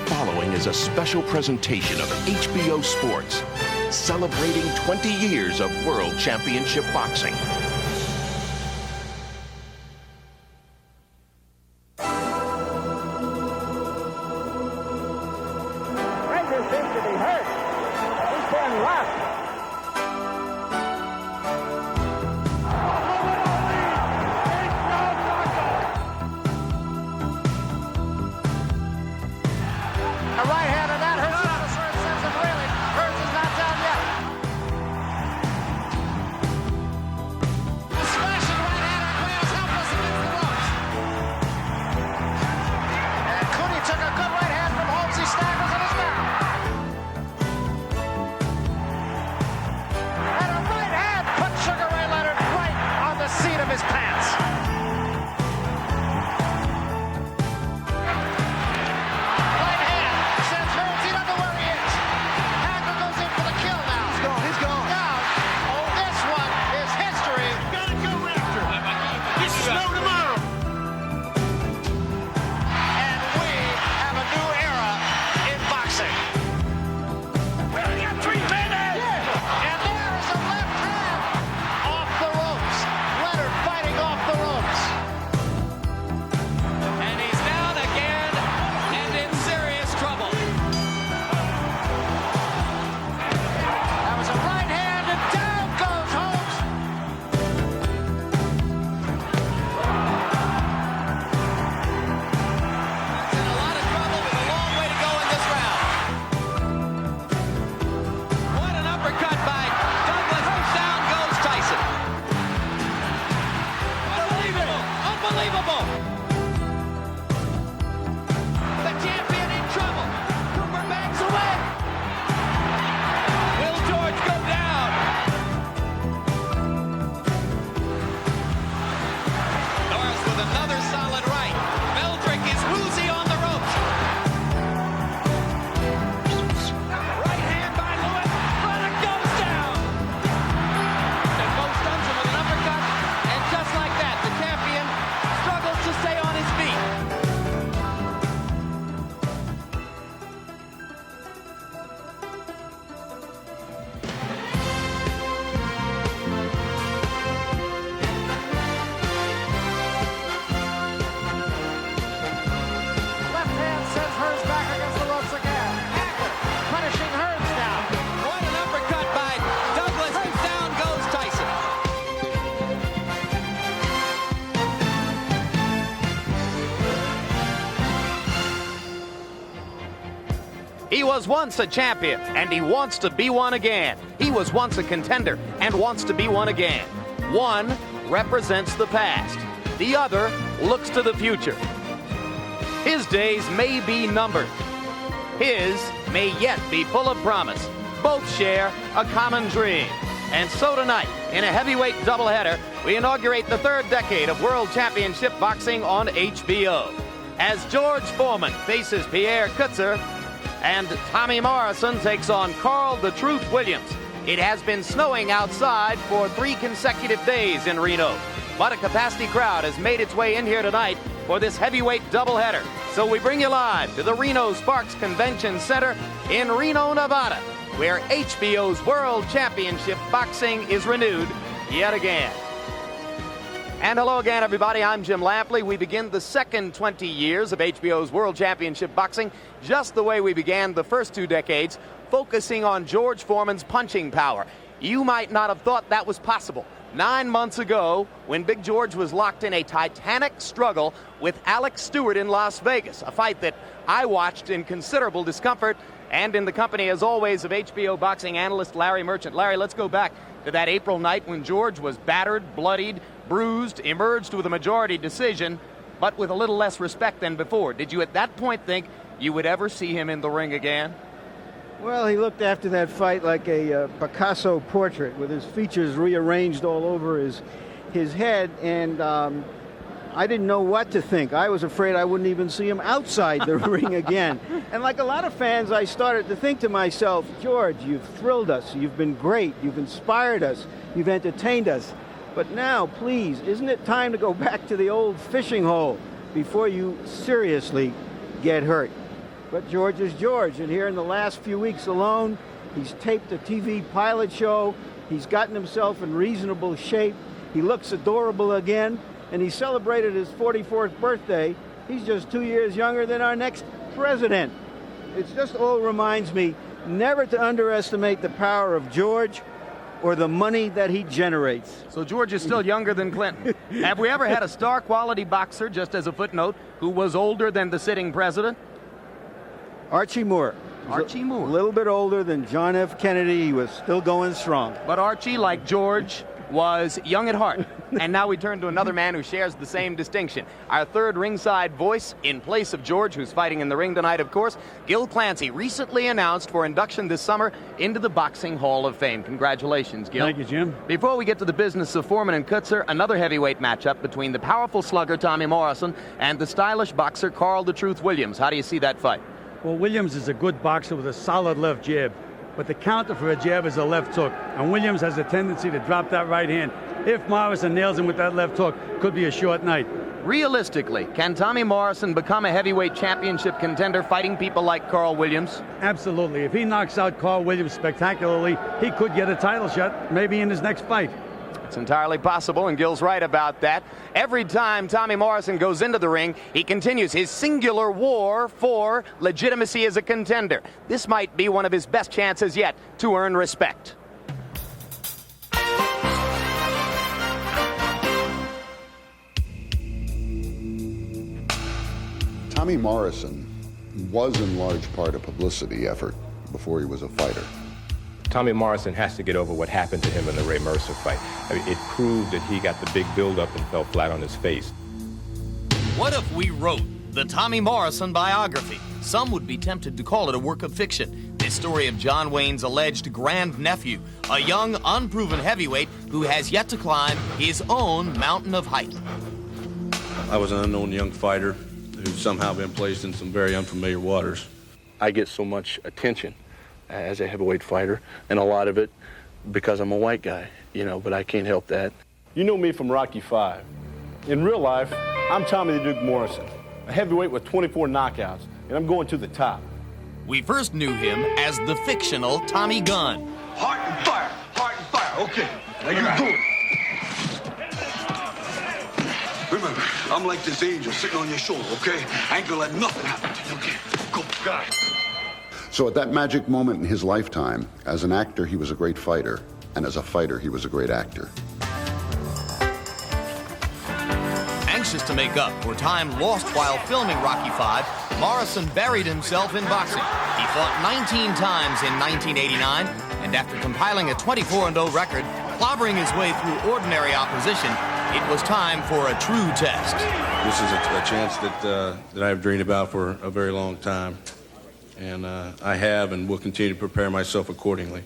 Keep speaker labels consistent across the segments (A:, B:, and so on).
A: following is a special presentation of HBO Sports, celebrating 20 years of World Championship Boxing.
B: Ranger seems to be hurt. He's been left.
C: A right hand, and that hurts Hearns. Hearns sends him reeling. Hearns is not down yet. The smashing right hand and Graham's helpless against the ropes. And Cooney took a good right hand from Holmes. He staggers and is down. And a right hand put Sugar Ray Leonard right on the seat of his pants.
D: He was once a champion, and he wants to be one again. He was once a contender, and wants to be one again. One represents the past. The other looks to the future. His days may be numbered. His may yet be full of promise. Both share a common dream. And so tonight, in a heavyweight doubleheader, we inaugurate the third decade of World Championship Boxing on HBO. As George Foreman faces Pierre Coetzer, and Tommy Morrison takes on Carl the Truth Williams. It has been snowing outside for 3 consecutive days in Reno, but a capacity crowd has made its way in here tonight for this heavyweight doubleheader. So we bring you live to the Reno-Sparks Convention Center in Reno, Nevada, where HBO's World Championship Boxing is renewed yet again. And hello again, everybody. I'm Jim Lampley. We begin the second 20 years of HBO's World Championship Boxing just the way we began the first 2 decades, focusing on George Foreman's punching power. You might not have thought that was possible 9 months ago when Big George was locked in a titanic struggle with Alex Stewart in Las Vegas, a fight that I watched in considerable discomfort and in the company, as always, of HBO boxing analyst Larry Merchant. Larry, let's go back to that April night when George was battered, bloodied, bruised, emerged with a majority decision, but with a little less respect than before. Did you at that point think you would ever see him in the ring again?
E: Well, he looked after that fight like a Picasso portrait with his features rearranged all over his head, and I didn't know what to think. I was afraid I wouldn't even see him outside the ring again. And like a lot of fans, I started to think to myself, George, you've thrilled us. You've been great. You've inspired us. You've entertained us. But now, please, isn't it time to go back to the old fishing hole before you seriously get hurt? But George is George, and here in the last few weeks alone, he's taped a TV pilot show. He's gotten himself in reasonable shape. He looks adorable again, and he celebrated his 44th birthday. He's just 2 years younger than our next president. It just all reminds me never to underestimate the power of George or the money that he generates.
D: So George is still younger than Clinton. Have we ever had a star quality boxer, just as a footnote, who was older than the sitting president?
E: Archie Moore.
D: Archie Moore.
E: A little bit older than John F. Kennedy. He was still going strong.
D: But Archie, like George, was young at heart. And now we turn to another man who shares the same distinction. Our third ringside voice, in place of George, who's fighting in the ring tonight, of course, Gil Clancy, recently announced for induction this summer into the Boxing Hall of Fame. Congratulations, Gil.
F: Thank you, Jim.
D: Before we get to the business of Foreman and Coetzer, another heavyweight matchup between the powerful slugger Tommy Morrison and the stylish boxer Carl the Truth Williams. How do you see that fight?
F: Well, Williams is a good boxer with a solid left jab, but the counter for a jab is a left hook, and Williams has a tendency to drop that right hand. If Morrison nails him with that left hook, could be a short night.
D: Realistically, can Tommy Morrison become a heavyweight championship contender fighting people like Carl Williams?
F: Absolutely. If he knocks out Carl Williams spectacularly, he could get a title shot, maybe in his next fight.
D: It's entirely possible, and Gil's right about that. Every time Tommy Morrison goes into the ring, he continues his singular war for legitimacy as a contender. This might be one of his best chances yet to earn respect.
G: Tommy Morrison was in large part a publicity effort before he was a fighter.
H: Tommy Morrison has to get over what happened to him in the Ray Mercer fight. I mean, it proved that he got the big build-up and fell flat on his face.
D: What if we wrote the Tommy Morrison biography? Some would be tempted to call it a work of fiction. This story of John Wayne's alleged grandnephew, a young, unproven heavyweight who has yet to climb his own mountain of height.
I: I was an unknown young fighter who's somehow been placed in some very unfamiliar waters. I get so much attention as a heavyweight fighter, and a lot of it because I'm a white guy, but I can't help that.
J: You know me from Rocky V. In real life, I'm Tommy The Duke Morrison, a heavyweight with 24 knockouts, and I'm going to the top.
D: We first knew him as the fictional Tommy Gunn.
K: Heart and fire, okay, now you do it. Remember, I'm like this angel sitting on your shoulder, okay? I ain't gonna let nothing happen to you, okay? Go, got it.
G: So at that magic moment in his lifetime, as an actor, he was a great fighter, and as a fighter, he was a great actor.
D: Anxious to make up for time lost while filming Rocky V, Morrison buried himself in boxing. He fought 19 times in 1989, and after compiling a 24-0 record, clobbering his way through ordinary opposition, it was time for a true test.
I: This is a chance that I've dreamed about for a very long time. And I have and will continue to prepare myself accordingly.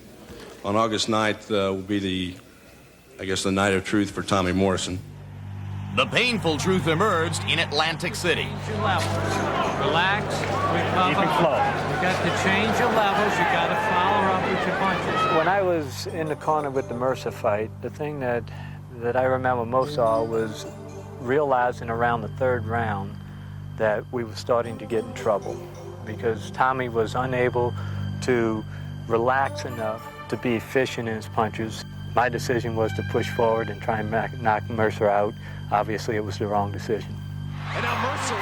I: On August 9th will be the night of truth for Tommy Morrison.
D: The painful truth emerged in Atlantic City.
L: Change your levels. Relax, recover. Keep it flow. You got to change your levels. You got to follow up with your punches. When I was in the corner with the Mercer fight, the thing that I remember most of was realizing around the third round that we were starting to get in trouble, because Tommy was unable to relax enough to be efficient in his punches. My decision was to push forward and try and knock Mercer out. Obviously, it was the wrong decision.
C: And now Mercer.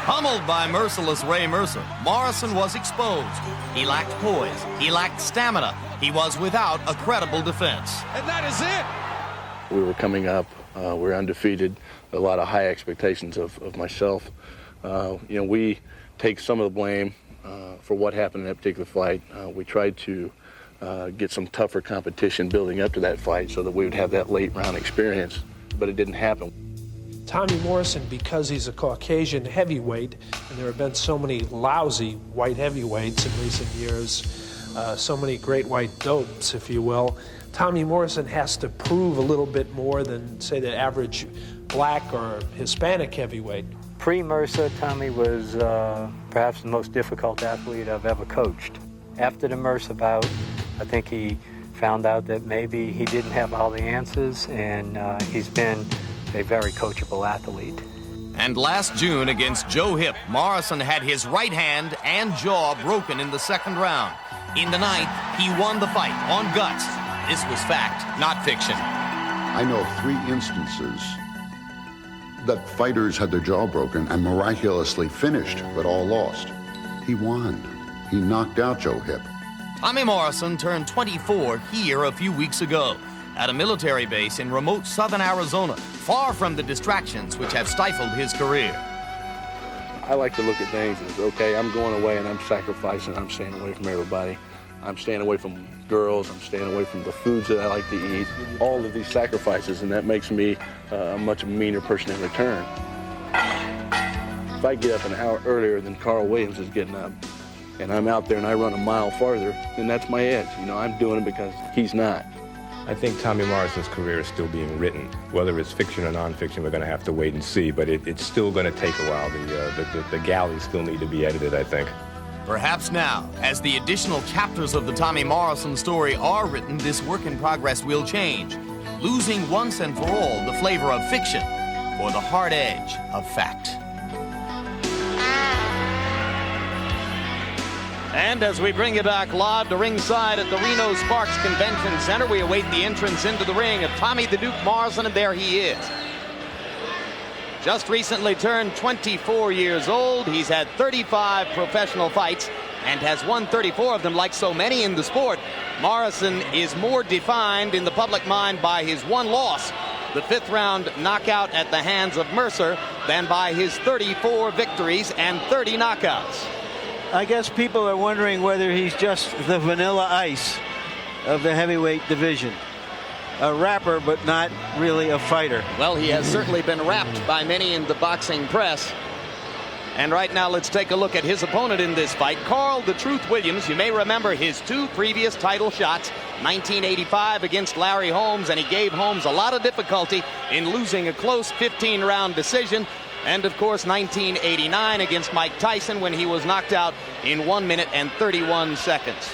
D: Pummeled by merciless Ray Mercer, Morrison was exposed. He lacked poise. He lacked stamina. He was without a credible defense.
C: And that is it.
I: We were coming up. We were undefeated. A lot of high expectations of myself. We take some of the blame for what happened in that particular fight. We tried to get some tougher competition building up to that fight so that we would have that late round experience, but it didn't happen.
M: Tommy Morrison, because he's a Caucasian heavyweight, and there have been so many lousy white heavyweights in recent years, so many great white dopes, if you will, Tommy Morrison has to prove a little bit more than, say, the average black or Hispanic heavyweight.
L: Pre-Mercer, Tommy was perhaps the most difficult athlete I've ever coached. After the Mercer bout, I think he found out that maybe he didn't have all the answers, and he's been a very coachable athlete.
D: And last June against Joe Hipp, Morrison had his right hand and jaw broken in the second round. In the ninth, he won the fight on guts. This was fact, not fiction.
G: I know of 3 instances that fighters had their jaw broken and miraculously finished, but all lost. He won. He knocked out Joe Hipp.
D: Tommy Morrison turned 24 here a few weeks ago at a military base in remote southern Arizona, far from the distractions which have stifled his career.
I: I like to look at things as, okay, I'm going away and I'm sacrificing. I'm staying away from everybody. I'm staying away from girls. I'm staying away from the foods that I like to eat. All of these sacrifices, and that makes me a much meaner person in return. If I get up an hour earlier than Carl Williams is getting up, and I'm out there and I run a mile farther, then that's my edge. You know, I'm doing it because he's not.
H: I think Tommy Morrison's career is still being written. Whether it's fiction or nonfiction, we're going to have to wait and see, but it's still going to take a while. The galleys still need to be edited, I think.
D: Perhaps now, as the additional chapters of the Tommy Morrison story are written, this work in progress will change, losing once and for all the flavor of fiction for the hard edge of fact. And as we bring you back live to ringside at the Reno-Sparks Convention Center, we await the entrance into the ring of Tommy the Duke Morrison, and there he is. Just recently turned 24 years old. He's had 35 professional fights and has won 34 of them. Like so many in the sport, Morrison is more defined in the public mind by his one loss, the 5th round knockout at the hands of Mercer, than by his 34 victories and 30 knockouts.
E: I guess people are wondering whether he's just the Vanilla Ice of the heavyweight division. A rapper, but not really a fighter.
D: Well, he has certainly been rapped by many in the boxing press. And right now, let's take a look at his opponent in this fight, Carl "The Truth" Williams. You may remember his 2 previous title shots, 1985 against Larry Holmes, and he gave Holmes a lot of difficulty in losing a close 15-round decision. And, of course, 1989 against Mike Tyson, when he was knocked out in 1 minute and 31 seconds.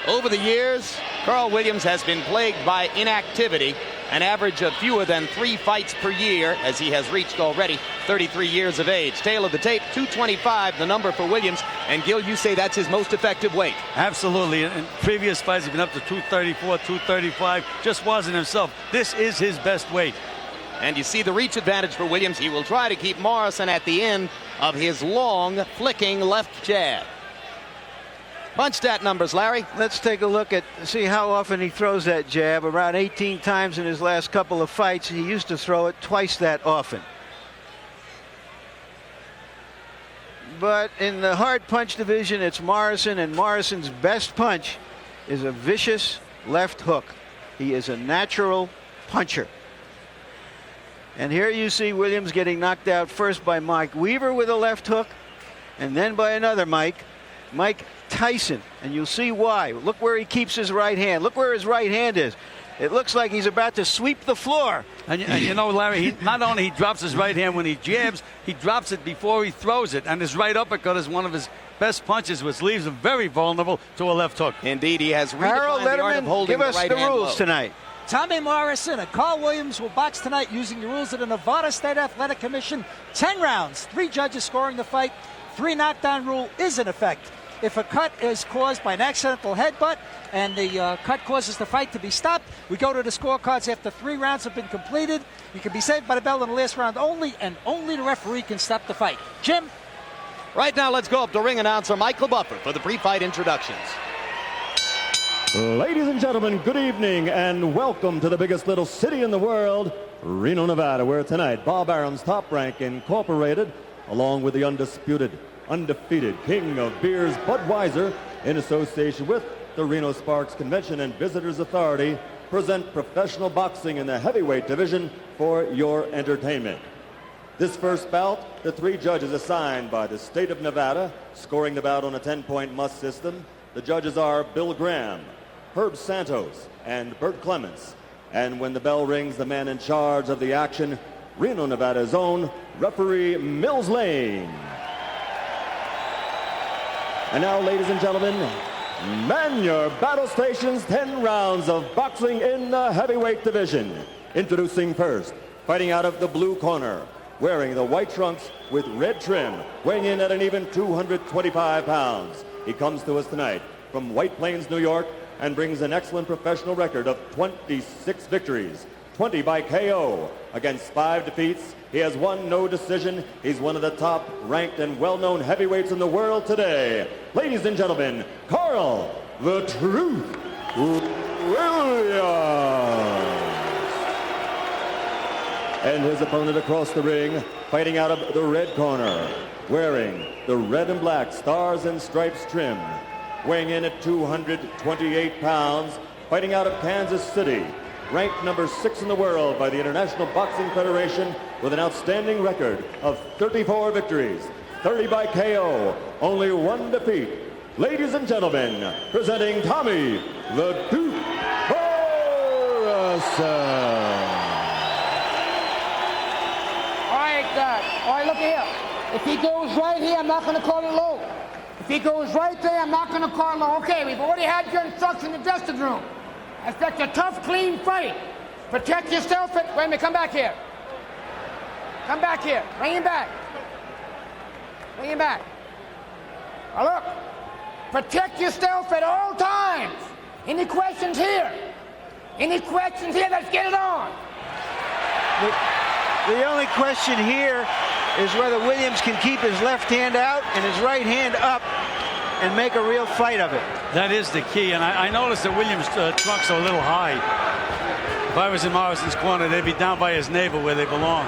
D: Over the years, Carl Williams has been plagued by inactivity, an average of fewer than 3 fights per year, as he has reached already 33 years of age. Tail of the tape, 225, the number for Williams. And, Gil, you say that's his most effective weight.
F: Absolutely. In previous fights, he's been up to 234, 235. Just wasn't himself. This is his best weight.
D: And you see the reach advantage for Williams. He will try to keep Morrison at the end of his long, flicking left jab. Punch stat numbers, Larry.
E: Let's take a look at, see how often he throws that jab. Around 18 times in his last couple of fights. He used to throw it twice that often. But in the hard punch division, it's Morrison, and Morrison's best punch is a vicious left hook. He is a natural puncher. And here you see Williams getting knocked out first by Mike Weaver with a left hook, and then by another Mike Tyson. And you'll see why. Look where he keeps his right hand. Look where his right hand is. It looks like he's about to sweep the floor.
F: And you know, Larry, not only he drops his right hand when he jabs, he drops it before he throws it. And his right uppercut is one of his best punches, which leaves him very vulnerable to a left hook.
D: Indeed, he has
E: Harold
D: redefined the art of
E: Letterman,
D: holding
E: give us
D: the right
E: the
D: hand
E: rules
D: low.
E: tonight.
N: Tommy Morrison and Carl Williams will box tonight using the rules of the Nevada State Athletic Commission. 10 rounds, 3 judges scoring the fight. 3 knockdown rule is in effect. If a cut is caused by an accidental headbutt and the cut causes the fight to be stopped, we go to the scorecards after 3 rounds have been completed. You can be saved by the bell in the last round only, and only the referee can stop the fight. Jim?
D: Right now, let's go up to ring announcer Michael Buffer for the pre-fight introductions.
O: Ladies and gentlemen, good evening and welcome to the biggest little city in the world, Reno, Nevada, where tonight Bob Arum's Top Rank Incorporated, along with the undefeated king of beers, Budweiser, in association with the Reno-Sparks Convention and Visitors Authority, present professional boxing in the heavyweight division for your entertainment. This first bout, the 3 judges assigned by the state of Nevada, scoring the bout on a 10-point must system. The judges are Bill Graham, Herb Santos, and Bert Clements. And when the bell rings, the man in charge of the action, Reno, Nevada's own referee Mills Lane. And now, ladies and gentlemen, man your battle stations, 10 rounds of boxing in the heavyweight division. Introducing first, fighting out of the blue corner, wearing the white trunks with red trim, weighing in at an even 225 pounds. He comes to us tonight from White Plains, New York, and brings an excellent professional record of 26 victories, 20 by KO. Against 5 defeats, he has won no decision. He's one of the top ranked and well-known heavyweights in the world today. Ladies and gentlemen, Carl the Truth Williams. And his opponent across the ring, fighting out of the red corner, wearing the red and black stars and stripes trim, weighing in at 228 pounds, fighting out of Kansas City, ranked number 6 in the world by the International Boxing Federation with an outstanding record of 34 victories, 30 by KO, only 1 defeat. Ladies and gentlemen, presenting Tommy The Duke Morrison.
P: All right, look here. If he goes right here, I'm not going to call it low. If he goes right there, I'm not going to call it low. Okay, we've already had your instructions in the dressing room. Expect a tough, clean fight. Protect yourself. Wait a minute, come back here. Come back here. Bring him back. Bring him back. Now look, protect yourself at all times. Any questions here? Any questions here? Let's get it on.
E: The only question here is whether Williams can keep his left hand out and his right hand up and make a real fight of it.
F: That is the key, and I noticed that Williams' trunks are a little high. If I was in Morrison's corner, they'd be down by his navel where they belong.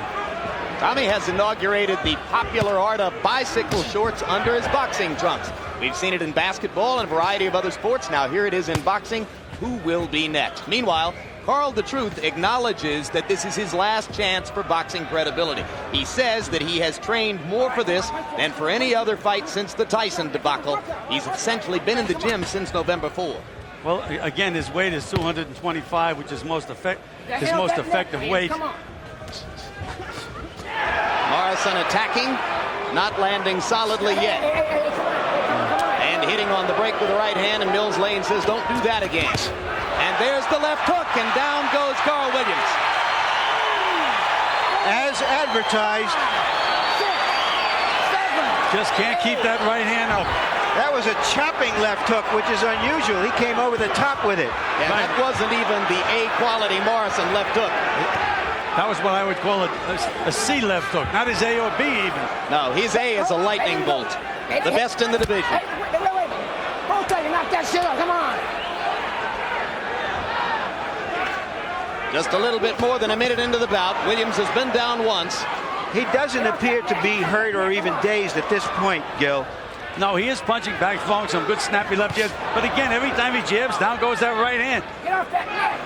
D: Tommy has inaugurated the popular art of bicycle shorts under his boxing trunks. We've seen it in basketball and a variety of other sports. Now here it is in boxing. Who will be next? Meanwhile, Carl the Truth acknowledges that this is his last chance for boxing credibility. He says that he has trained more for this than for any other fight since the Tyson debacle. He's essentially been in the gym since November 4.
F: Well, again, his weight is 225, which is his most effective weight.
D: Morrison attacking, not landing solidly yet. And hitting on the break with the right hand, and Mills Lane says, don't do that again. And there's the left hook, and down goes Carl Williams.
E: As advertised.
F: Just can't keep that right hand up.
E: That was a chopping left hook, which is unusual. He came over the top with it.
D: And that wasn't even the A-quality Morrison left hook.
F: That was what I would call a C left hook, not his A or B even.
D: No, his A is a lightning bolt. The best in the division.
P: Wait. Both of you, knock that shit off. Come on.
D: Just a little bit more than a minute into the bout. Williams has been down once.
E: He doesn't appear to be hurt or even dazed at this point, Gil.
F: No, he is punching back, throwing some good snappy left jabs. But again, every time he jabs, down goes that right hand.
P: Get off that neck.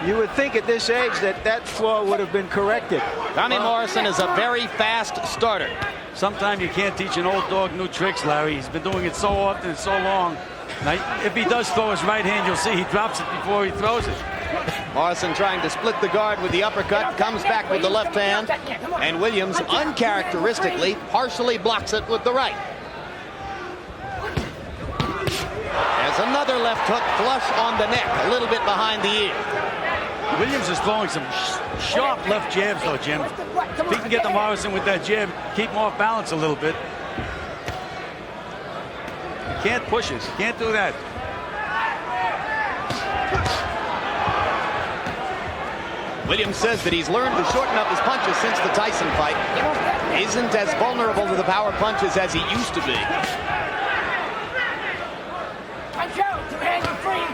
E: You would think at this age that flaw would have been corrected.
D: Tommy Morrison is a very fast starter.
F: Sometimes you can't teach an old dog new tricks, Larry. He's been doing it so often and so long. Now, if he does throw his right hand, you'll see he drops it before he throws it.
D: Morrison trying to split the guard with the uppercut, comes back with the left hand, and Williams uncharacteristically partially blocks it with the right. There's another left hook flush on the neck, a little bit behind the ear.
F: Williams is throwing some sharp left jabs, though, Jim. If he can get to Morrison with that jab, keep him off balance a little bit. You can't push it. You can't do that.
D: Williams says that he's learned to shorten up his punches since the Tyson fight. Isn't as vulnerable to the power punches as he used to be.
P: Punch out. Two hands are free.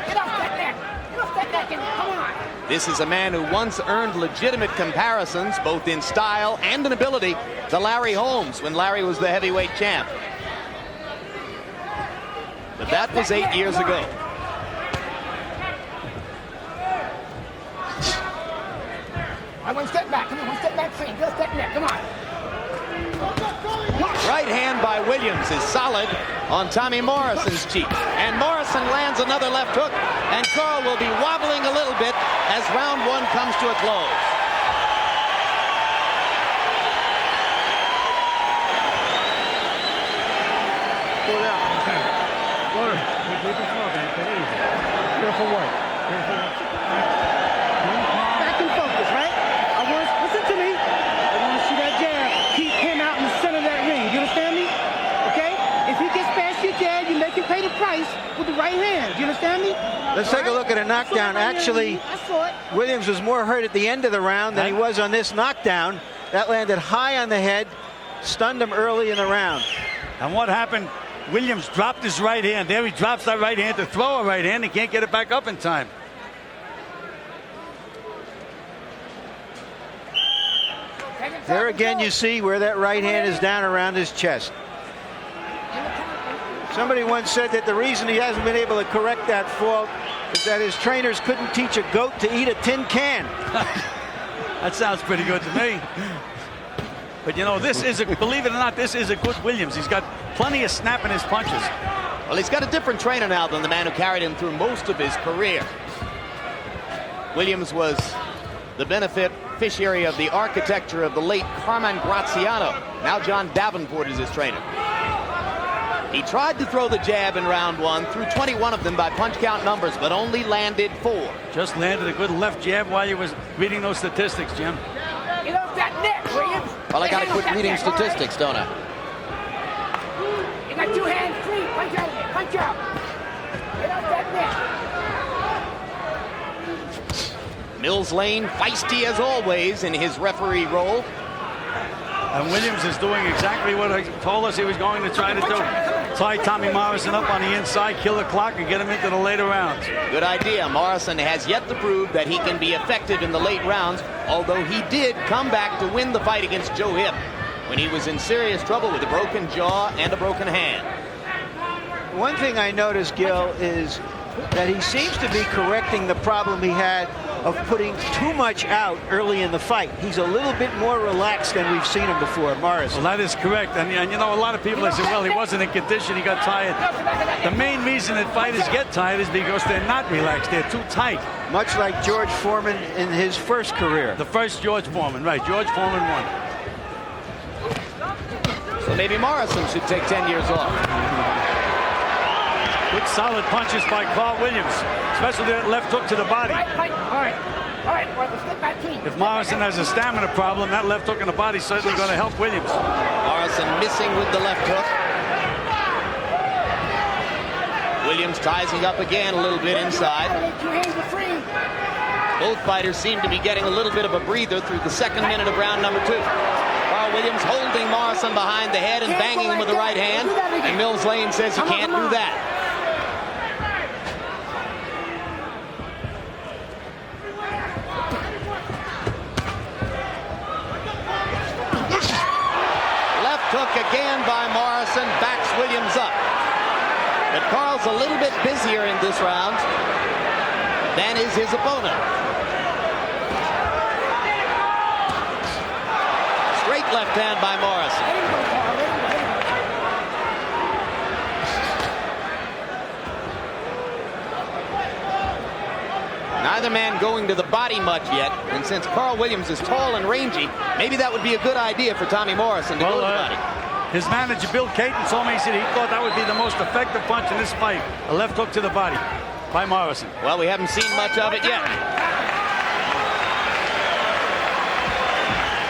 P: Get off that neck. Get off that neck and come on.
D: This is a man who once earned legitimate comparisons, both in style and in ability, to Larry Holmes when Larry was the heavyweight champ. But that was 8 years ago.
P: One step back. Come on, one step back free. Get off that neck. Come on.
D: Right hand by Williams is solid on Tommy Morrison's cheek. And Morrison lands another left hook, and Carl will be wobbling a little bit as round one comes to a close.
L: Careful what?
P: with the right hand. Do you understand me?
E: Let's take a look at a knockdown. Actually, Williams was more hurt at the end of the round than he was on this knockdown. That landed high on the head, stunned him early in the round.
F: And what happened? Williams dropped his right hand. There he drops that right hand to throw a right hand. He can't get it back up in time.
E: There again you see where that right hand is down around his chest. Somebody once said that the reason he hasn't been able to correct that fault is that his trainers couldn't teach a goat to eat a tin can.
F: That sounds pretty good to me. But you know, this is a, believe it or not, this is a good Williams. He's got plenty of snap in his punches.
D: Well, he's got a different trainer now than the man who carried him through most of his career. Williams was the beneficiary of the architecture of the late Carmine Graziano. Now John Davenport is his trainer. He tried to throw the jab in round one, threw 21 of them by punch count numbers, but only landed 4.
F: Just landed a good left jab while he was reading those statistics, Jim.
P: Get off that neck, Williams.
D: Well, I got to quit reading statistics, don't I?
P: You got 2 hands free. Punch out. Punch out. Get off that neck.
D: Mills Lane, feisty as always in his referee role.
F: And Williams is doing exactly what he told us he was going to try to do. Tie Tommy Morrison up on the inside, kill the clock, and get him into the later rounds.
D: Good idea. Morrison has yet to prove that he can be effective in the late rounds, although he did come back to win the fight against Joe Hipp when he was in serious trouble with a broken jaw and a broken hand.
E: One thing I noticed, Gil, is that he seems to be correcting the problem he had of putting too much out early in the fight. He's a little bit more relaxed than we've seen him before, Morrison.
F: Well, that is correct. And you know, a lot of people have said, well, he wasn't in condition, he got tired. The main reason that fighters get tired is because they're not relaxed. They're too tight.
E: Much like George Foreman in his first career.
F: The first George Foreman, right. George Foreman won.
D: So maybe Morrison should take 10 years off.
F: Good solid punches by Carl Williams, especially that left hook to the body.
P: All right. Well, slip back clean.
F: If Morrison has a stamina problem, that left hook in the body is certainly going to help Williams.
D: Morrison missing with the left hook. Williams ties up again a little bit inside. Both fighters seem to be getting a little bit of a breather through the second minute of round number 2. Carl Williams holding Morrison behind the head and banging him with the right hand. And Mills Lane says he can't do that. Hook again by Morrison, backs Williams up. But Carl's a little bit busier in this round than is his opponent. Straight left hand by Morrison. Neither man going to the body much yet, and since Carl Williams is tall and rangy, maybe that would be a good idea for Tommy Morrison to go to the body.
F: His manager, Bill Caton, told me, he said he thought that would be the most effective punch in this fight, a left hook to the body by Morrison.
D: Well, we haven't seen much of it yet.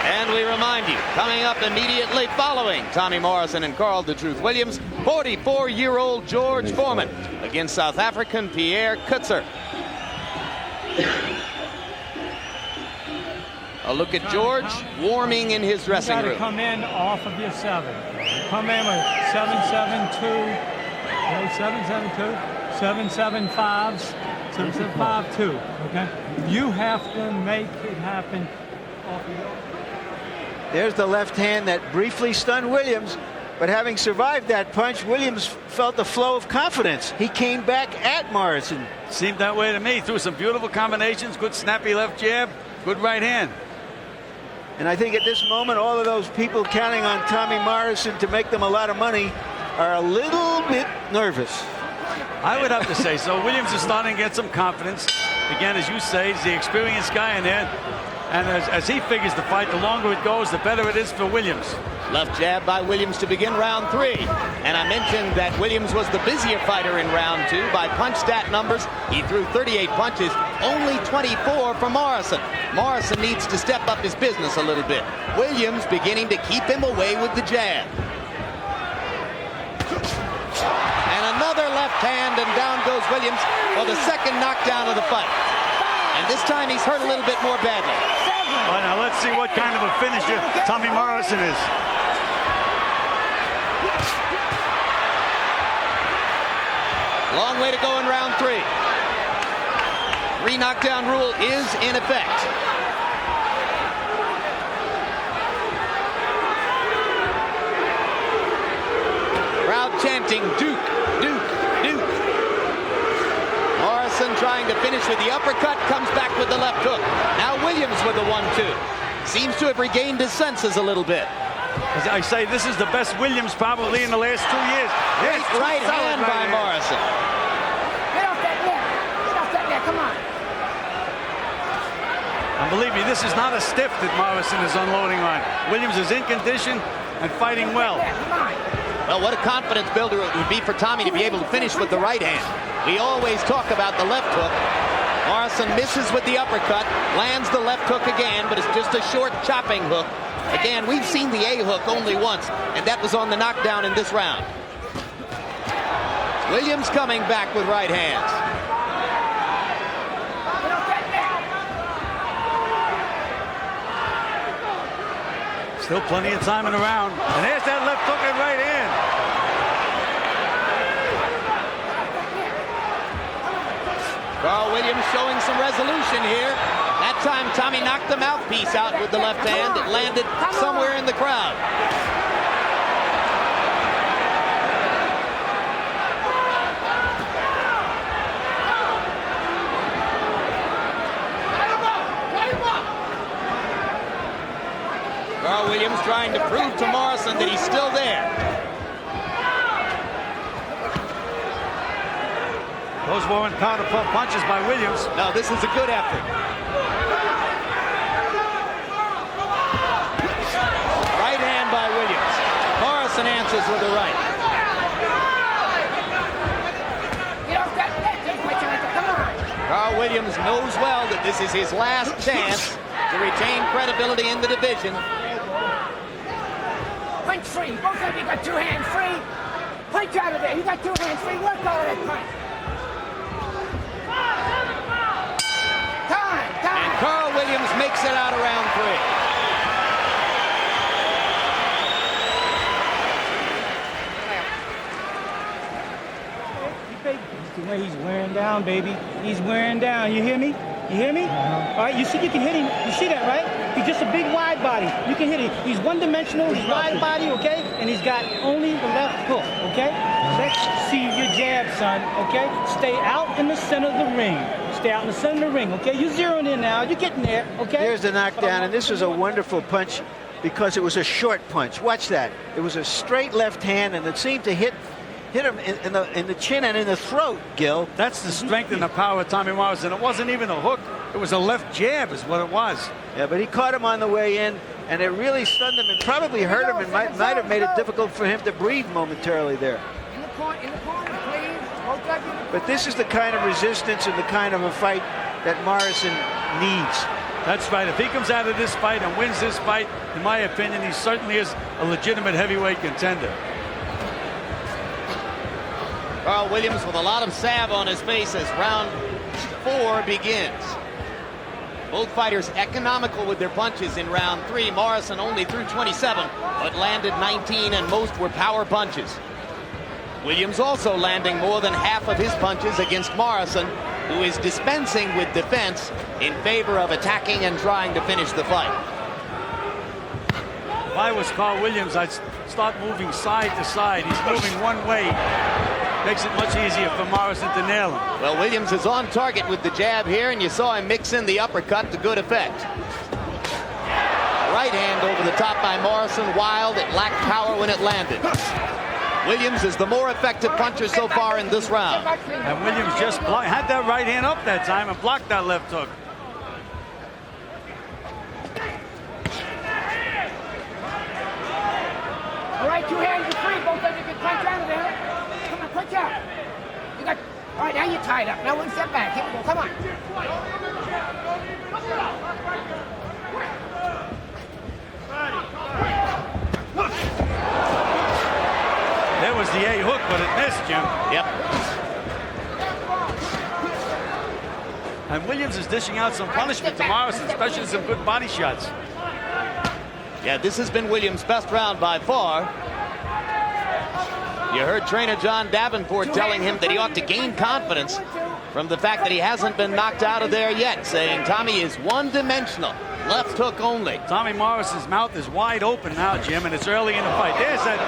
D: And we remind you, coming up immediately following Tommy Morrison and Carl "The Truth" Williams, 44-year-old George Foreman against South African Pierre Coetzer. A look at George warming in his dressing room.
L: You got to come in off of your 7. Come in with 7-7-2, 7-7-2, 7-7-5s, 7-7-5-2. Okay, you have to make it happen off your.
E: There's the left hand that briefly stunned Williams, but having survived that punch, Williams felt the flow of confidence. He came back at Morrison.
F: Seemed that way to me. Threw some beautiful combinations, good snappy left jab, good right hand.
E: And I think at this moment, all of those people counting on Tommy Morrison to make them a lot of money are a little bit nervous.
F: I would have to say so. Williams is starting to get some confidence. Again, as you say, he's the experienced guy in there. And as he figures the fight, the longer it goes, the better it is for Williams.
D: Left jab by Williams to begin round 3. And I mentioned that Williams was the busier fighter in round 2. By punch stat numbers, he threw 38 punches, only 24 for Morrison. Morrison needs to step up his business a little bit. Williams beginning to keep him away with the jab. And another left hand, and down goes Williams for the second knockdown of the fight. And this time he's hurt a little bit more badly.
F: Well, now let's see what kind of a finisher Tommy Morrison is.
D: Long way to go in round 3. 3 knockdown rule is in effect. Crowd chanting, Duke, Duke, Duke. Morrison trying to finish with the uppercut, comes back with the left hook. Now Williams with the 1-2. Seems to have regained his senses a little bit.
F: As I say, this is the best Williams probably in the last 2 years.
D: Great right hand by Morrison.
P: Get off that neck. Get off that neck. Come on.
F: And believe me, this is not a stiff that Morrison is unloading on. Williams is in condition and fighting well.
D: Well, what a confidence builder it would be for Tommy to be able to finish with the right hand. We always talk about the left hook. Morrison misses with the uppercut, lands the left hook again, but it's just a short chopping hook. Again, we've seen the A hook only once, and that was on the knockdown in this round. Williams coming back with right hands.
F: Still plenty of time in the round. And there's that left hook and right hand.
D: Carl Williams showing some resolution here. That time Tommy knocked the mouthpiece out with the left hand. It landed somewhere in the crowd. Carl Williams trying to prove to Morrison that he's still there.
F: Those weren't powder puff punches by Williams.
D: No, this is a good effort. Right hand by Williams. Morrison answers with the right. Carl Williams knows well that this is his last chance to retain credibility in the division.
P: Punch free. Both of you got 2 hands free. Punch out of there. You got 2 hands free. Work all of that punch. Time.
D: And Carl Williams makes it out of round 3.
Q: The way he's wearing down, baby. He's wearing down. You hear me? You hear me? All right, you see you can hit him. You see that, right? He's just a big wide body. You can hit him. He's one-dimensional, he's wide body, okay? And he's got only the left hook, okay? Let's see your jab, son, okay? Stay out in the center of the ring. Stay out in the center of the ring, okay? You're zeroing in now. You're getting there, okay?
E: Here's the knockdown, and this was a wonderful punch because it was a short punch. Watch that. It was a straight left hand, and it seemed to hit him in the chin and in the throat, Gil.
F: That's the strength and the power of Tommy Morrison. It wasn't even a hook. It was a left jab is what it was.
E: Yeah, but he caught him on the way in, and it really stunned him and probably hurt him and might have made it difficult for him to breathe momentarily there.
P: In the corner, please.
E: But this is the kind of resistance and the kind of a fight that Morrison needs.
F: That's right. If he comes out of this fight and wins this fight, in my opinion, he certainly is a legitimate heavyweight contender.
D: Carl Williams with a lot of salve on his face as round 4 begins. Both fighters economical with their punches in round 3. Morrison only threw 27, but landed 19, and most were power punches. Williams also landing more than half of his punches against Morrison, who is dispensing with defense in favor of attacking and trying to finish the fight.
F: If I was Carl Williams, I'd start moving side to side. He's moving one way. Makes it much easier for Morrison to nail him.
D: Well, Williams is on target with the jab here, and you saw him mix in the uppercut to good effect. Right hand over the top by Morrison. Wild, it lacked power when it landed. Williams is the more effective puncher so far in this round.
F: And Williams just had that right hand up that time and blocked that left hook.
P: All right, 2 hands are free. Both of you can punch out of there. Come on, punch out. You got. All right, now you're tied up. Now 1 step back. Here we go. Come on.
F: There was the A hook, but it missed, Jim.
D: Yep.
F: And Williams is dishing out some punishment to Morrison, especially some good body shots.
D: Yeah, this has been Williams' best round by far. You heard trainer John Davenport telling him that he ought to gain confidence from the fact that he hasn't been knocked out of there yet, saying Tommy is one-dimensional, left hook only.
F: Tommy Morrison's mouth is wide open now, Jim, and it's early in the fight. There's that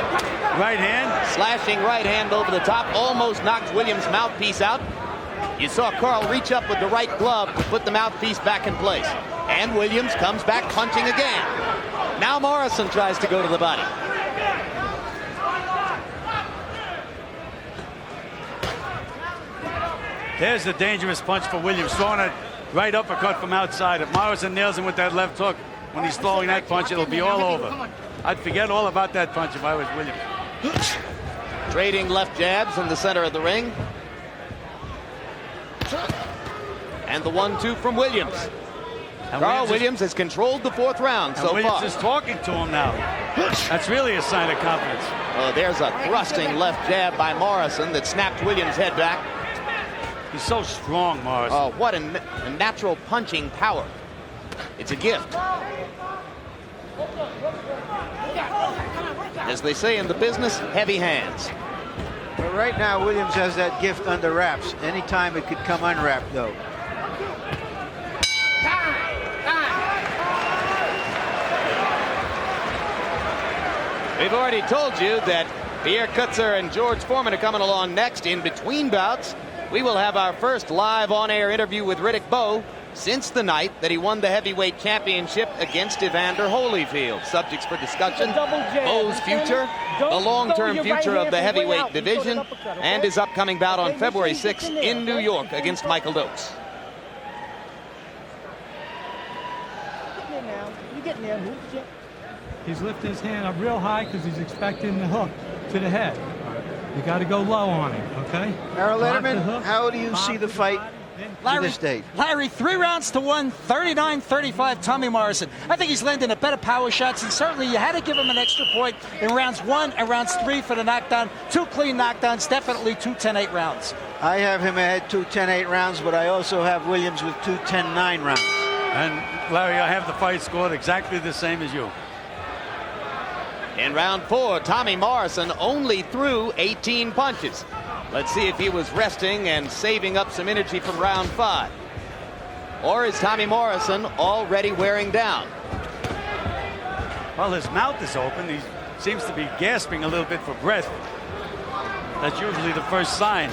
F: right hand.
D: Slashing right hand over the top, almost knocked Williams' mouthpiece out. You saw Carl reach up with the right glove to put the mouthpiece back in place. And Williams comes back punching again. Now Morrison tries to go to the body.
F: There's the dangerous punch for Williams, throwing a right uppercut from outside. If Morrison nails him with that left hook, when he's throwing that punch, it'll be all over. I'd forget all about that punch if I was Williams.
D: Trading left jabs in the center of the ring. And the 1-2 from Williams. And Carl Williams has controlled the fourth round so
F: Williams
D: far.
F: is talking to him now. That's really a sign of confidence.
D: Oh, there's a thrusting left jab by Morrison that snapped Williams' head back.
F: He's so strong, Morrison.
D: Oh, what a natural punching power. It's a gift. As they say in the business, heavy hands.
E: But right now, Williams has that gift under wraps. Anytime it could come unwrapped, though.
D: We've already told you that Pierre Coetzer and George Foreman are coming along next. In between bouts, we will have our first live on-air interview with Riddick Bowe since the night that he won the heavyweight championship against Evander Holyfield. Subjects for discussion: Bowe's future, the long-term future of the heavyweight division, and his upcoming bout on February 6th in New York against Michael Dokes.
R: He's lifting his hand up real high because he's expecting the hook to the head. You got to go low on him, okay?
E: Harold Letterman, how do you see the fight to this date?
N: Larry, 3 rounds to 1, 39-35, Tommy Morrison. I think he's landing a better power shots, and certainly you had to give him an extra point in rounds 1 and rounds 3 for the knockdown. 2 clean knockdowns, definitely 2 10-8 rounds.
E: I have him ahead 2 10-8 rounds, but I also have Williams with 2 10-9 rounds.
F: And Larry, I have the fight scored exactly the same as you.
D: In round 4, Tommy Morrison only threw 18 punches. Let's see if he was resting and saving up some energy from round 5. Or is Tommy Morrison already wearing down?
F: Well, his mouth is open. He seems to be gasping a little bit for breath. That's usually the first sign.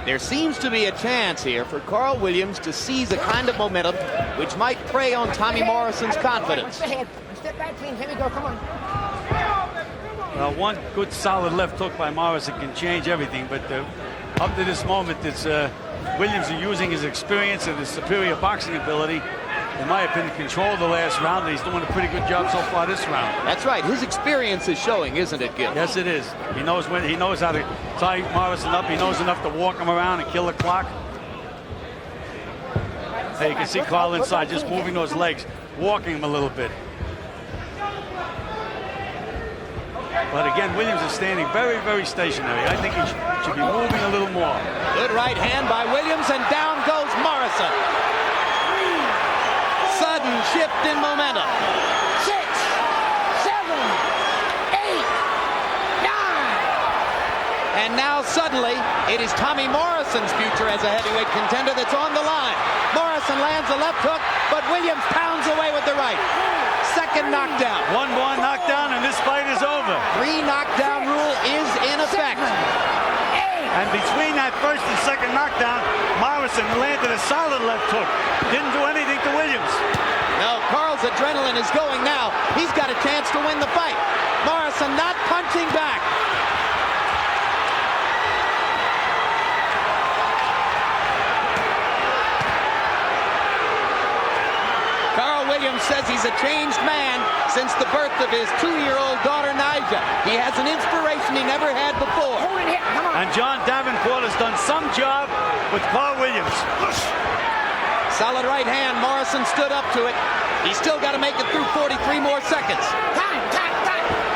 D: There seems to be a chance here for Carl Williams to seize a kind of momentum which might prey on Tommy Morrison's confidence.
P: Step back, team. Here we go. Come on.
F: Well, one good solid left hook by Morrison can change everything, but up to this moment, it's Williams is using his experience and his superior boxing ability, in my opinion, control the last round. He's doing a pretty good job so far this round.
D: That's right. His experience is showing, isn't it, Gil?
F: Yes, it is. He knows how to tie Morrison up. He knows enough to walk him around and kill the clock. Hey, you can see Carl inside just moving those legs, walking him a little bit. But again, Williams is standing very, very stationary. I think he should be moving a little more.
D: Good right hand by Williams, and down goes Morrison. Sudden shift in momentum.
P: 6, 7, 8, 9.
D: And now suddenly, it is Tommy Morrison's future as a heavyweight contender that's on the line. Morrison lands a left hook, but Williams pounds away with the right. Second knockdown.
F: One more knockdown and this fight is over.
D: 3 knockdown rule is in effect.
F: And between that first and second knockdown, Morrison landed a solid left hook. Didn't do anything to Williams.
D: No, Carl's adrenaline is going now. He's got a chance to win the fight. Morrison not punching back. Williams says he's a changed man since the birth of his 2-year-old daughter, Nyjah. He has an inspiration he never had before.
F: And John Davenport has done some job with Carl Williams.
D: Solid right hand. Morrison stood up to it. He's still got to make it through 43 more seconds.
P: Time.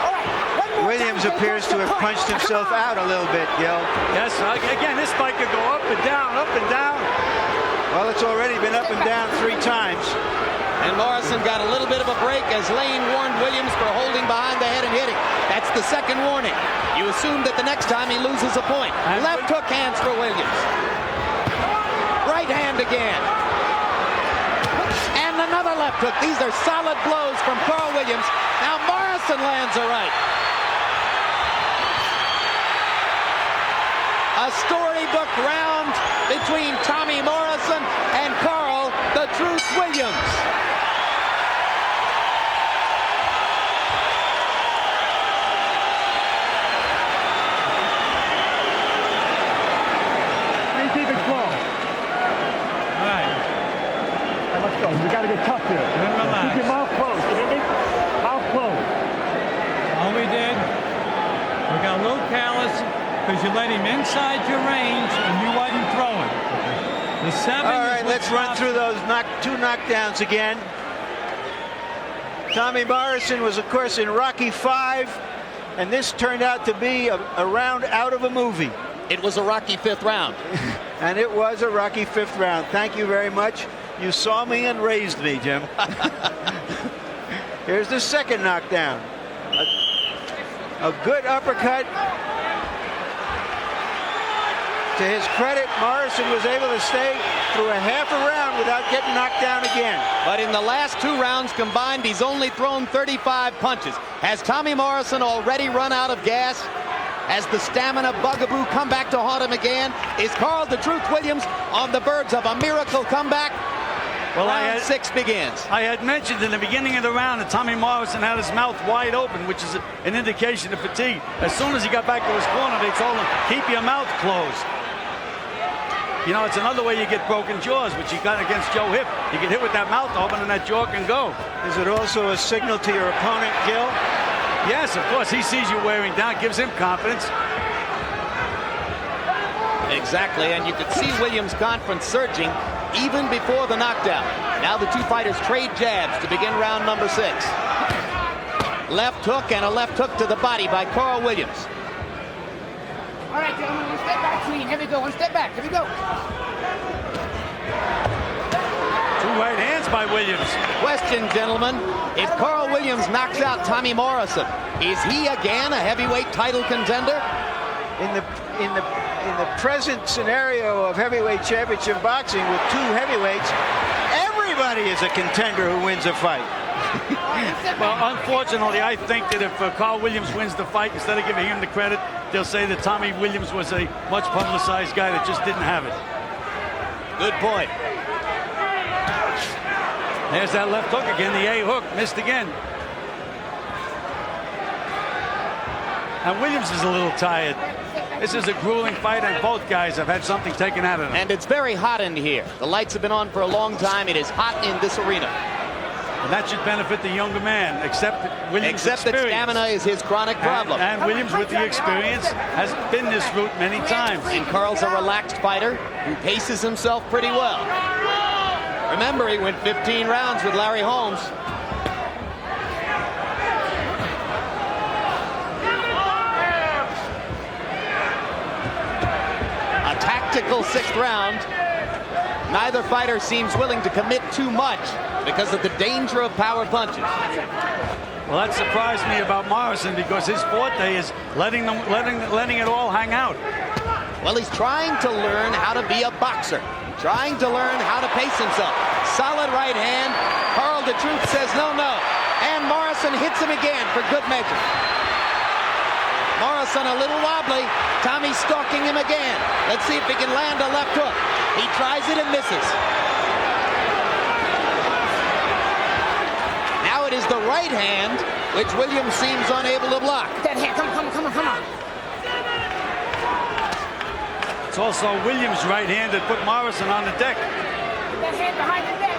P: All right.
E: Williams appears to have punched himself out a little bit, Gil.
F: Yes, again, this fight could go up and down, up and down.
E: Well, it's already been up and down 3 times.
D: And Morrison got a little bit of a break as Lane warned Williams for holding behind the head and hitting. That's the second warning. You assume that the next time he loses a point. Left hook hands for Williams. Right hand again. And another left hook. These are solid blows from Carl Williams. Now Morrison lands a right. A storybook round between Tommy Morrison and Carl "The Truth" Williams.
Q: Keep it close. All right. Let's go. We got to get tough here.
R: Relax.
Q: Keep your mouth closed. You hear me? Mouth closed.
R: All we did, we got a little careless because you let him inside your range and you wasn't throwing. The 7.
E: All right, let's run through those 2 knockdowns again. Tommy Morrison was, of course, in Rocky V, and this turned out to be a round out of a movie.
D: It was a Rocky 5th round.
E: And it was a Rocky 5th round. Thank you very much. You saw me and raised me, Jim. Here's the second knockdown. A good uppercut. To his credit, Morrison was able to stay through a half a round without getting knocked down again.
D: But in the last 2 rounds combined, he's only thrown 35 punches. Has Tommy Morrison already run out of gas? Has the stamina bugaboo come back to haunt him again? Is Carl "The Truth" Williams on the verge of a miracle comeback?
F: Well,
D: round 6 begins.
F: I had mentioned in the beginning of the round that Tommy Morrison had his mouth wide open, which is an indication of fatigue. As soon as he got back to his corner, they told him, keep your mouth closed. You know, it's another way you get broken jaws, which he got against Joe Hip. You get hit with that mouth open and that jaw can go.
E: Is it also a signal to your opponent, Gil?
F: Yes, of course. He sees you wearing down, gives him confidence.
D: Exactly, and you could see Williams' confidence surging even before the knockdown. Now the 2 fighters trade jabs to begin round number 6. Left hook and a left hook to the body by Carl Williams.
P: All right, gentlemen, 1 step back, clean. Here we go. 1 step back. Here we go.
F: 2 right hands by Williams.
D: Question, gentlemen. If Carl Williams knocks out Tommy Morrison, is he again a heavyweight title contender?
E: In the present scenario of heavyweight championship boxing with 2 heavyweights, everybody is a contender who wins a fight.
F: Well, unfortunately, I think that if Carl Williams wins the fight, instead of giving him the credit, they'll say that Tommy Williams was a much publicized guy that just didn't have it.
D: Good point.
F: There's that left hook again. The A hook missed again. And Williams is a little tired. This is a grueling fight, and both guys have had something taken out of them.
D: And it's very hot in here. The lights have been on for a long time. It is hot in this arena.
F: And that should benefit the younger man, except Williams'
D: Except that stamina is his chronic problem.
F: And Williams, with the experience, has been this route many times.
D: And Carl's a relaxed fighter who paces himself pretty well. Remember, he went 15 rounds with Larry Holmes. A tactical 6th round. Neither fighter seems willing to commit too much because of the danger of power punches.
F: Well, that surprised me about Morrison because his forte is letting it all hang out.
D: Well, he's trying to learn how to be a boxer, trying to learn how to pace himself. Solid right hand. Carl "The Truth" says no. And Morrison hits him again for good measure. Morrison a little wobbly. Tommy stalking him again. Let's see if he can land a left hook. He tries it and misses. Now it is the right hand, which Williams seems unable to block.
P: That hand, come on.
F: It's also Williams' right hand that put Morrison on the deck.
P: That hand behind the neck.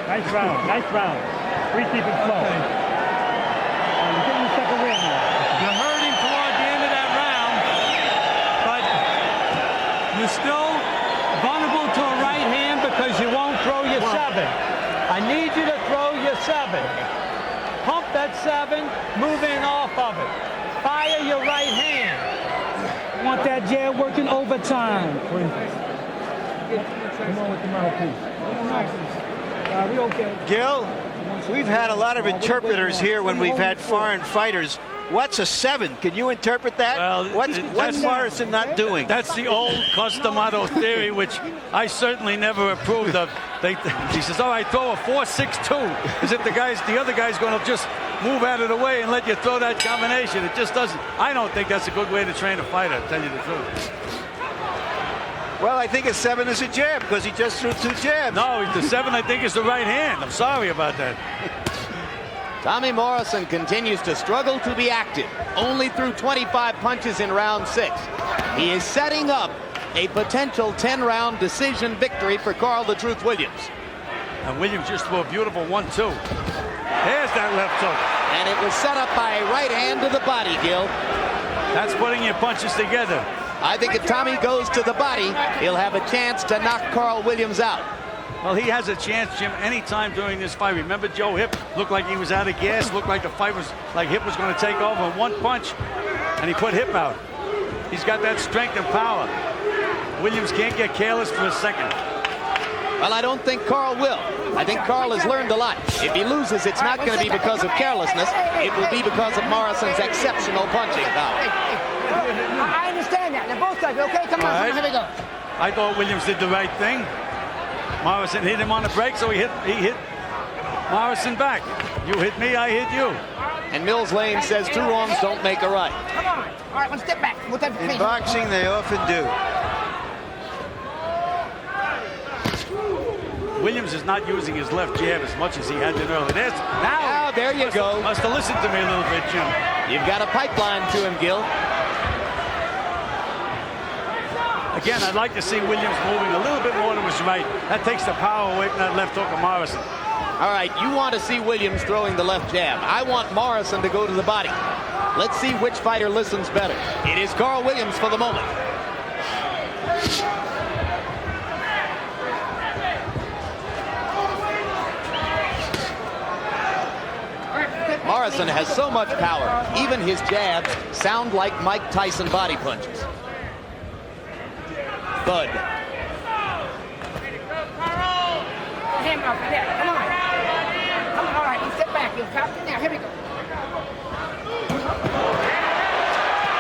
Q: Nice round. We keep it slow.
R: Okay.
Q: You're getting yourself a win now.
R: You hurt him toward the end of that round, but you're still vulnerable to a right hand because you won't throw your 7. I need you to throw your 7.
L: pump that 7, move in off of it. Fire your right hand.
Q: Want that jab working overtime.
L: Come on with the mouthpiece.
Q: We okay.
E: Gil, we've had a lot of interpreters here when we've had foreign fighters. What's a 7? Can you interpret that?
F: Well,
E: what's Morrison not doing?
F: That's the old Costamato theory, which I certainly never approved of. He says, all right, throw a 4-6-2. As if the other guy's going to just move out of the way and let you throw that combination. It just doesn't. I don't think that's a good way to train a fighter, to tell you the truth.
E: Well, I think a 7 is a jab because he just threw 2 jabs.
F: No, the 7 I think is the right hand. I'm sorry about that.
D: Tommy Morrison continues to struggle to be active. Only threw 25 punches in round 6. He is setting up a potential 10-round decision victory for Carl the Truth Williams.
F: And Williams just threw a beautiful 1-2. There's that left hook.
D: And it was set up by a right hand to the body, Gil.
F: That's putting your punches together.
D: I think if Tommy goes to the body, he'll have a chance to knock Carl Williams out.
F: Well, he has a chance, Jim, anytime during this fight. Remember, Joe Hip looked like he was out of gas, looked like the fight was like Hip was going to take over in 1 punch, and he put Hip out. He's got that strength and power. Williams can't get careless for a second.
D: Well, I don't think Carl will. I think Carl has learned a lot. If he loses, it's not going to be because of carelessness. It will be because of Morrison's exceptional punching power.
P: I understand that. They're both sides. Okay, come on,
F: Right.
P: here we go.
F: I thought Williams did the right thing. Morrison hit him on the break, so he hit Morrison back. You hit me, I hit you.
D: And Mills Lane says 2 wrongs don't make a right.
P: Come on. All right, one step back. We'll take the
E: In
P: feet.
E: boxing, they often do.
F: Williams is not using his left jab as much as he had been earlier.
D: Now, there you go.
F: Must have listened to me a little bit, Jim.
D: You've got a pipeline to him, Gil.
F: Again, I'd like to see Williams moving a little bit more to his right. That takes the power away from that left hook of Morrison.
D: All right, you want to see Williams throwing the left jab. I want Morrison to go to the body. Let's see which fighter listens better. It is Carl Williams for the moment. Morrison has so much power. Even his jabs sound like Mike Tyson body punches. Bud.
P: Him up there. Come on. Come on. All right, you step back. You drop it now. Here we go.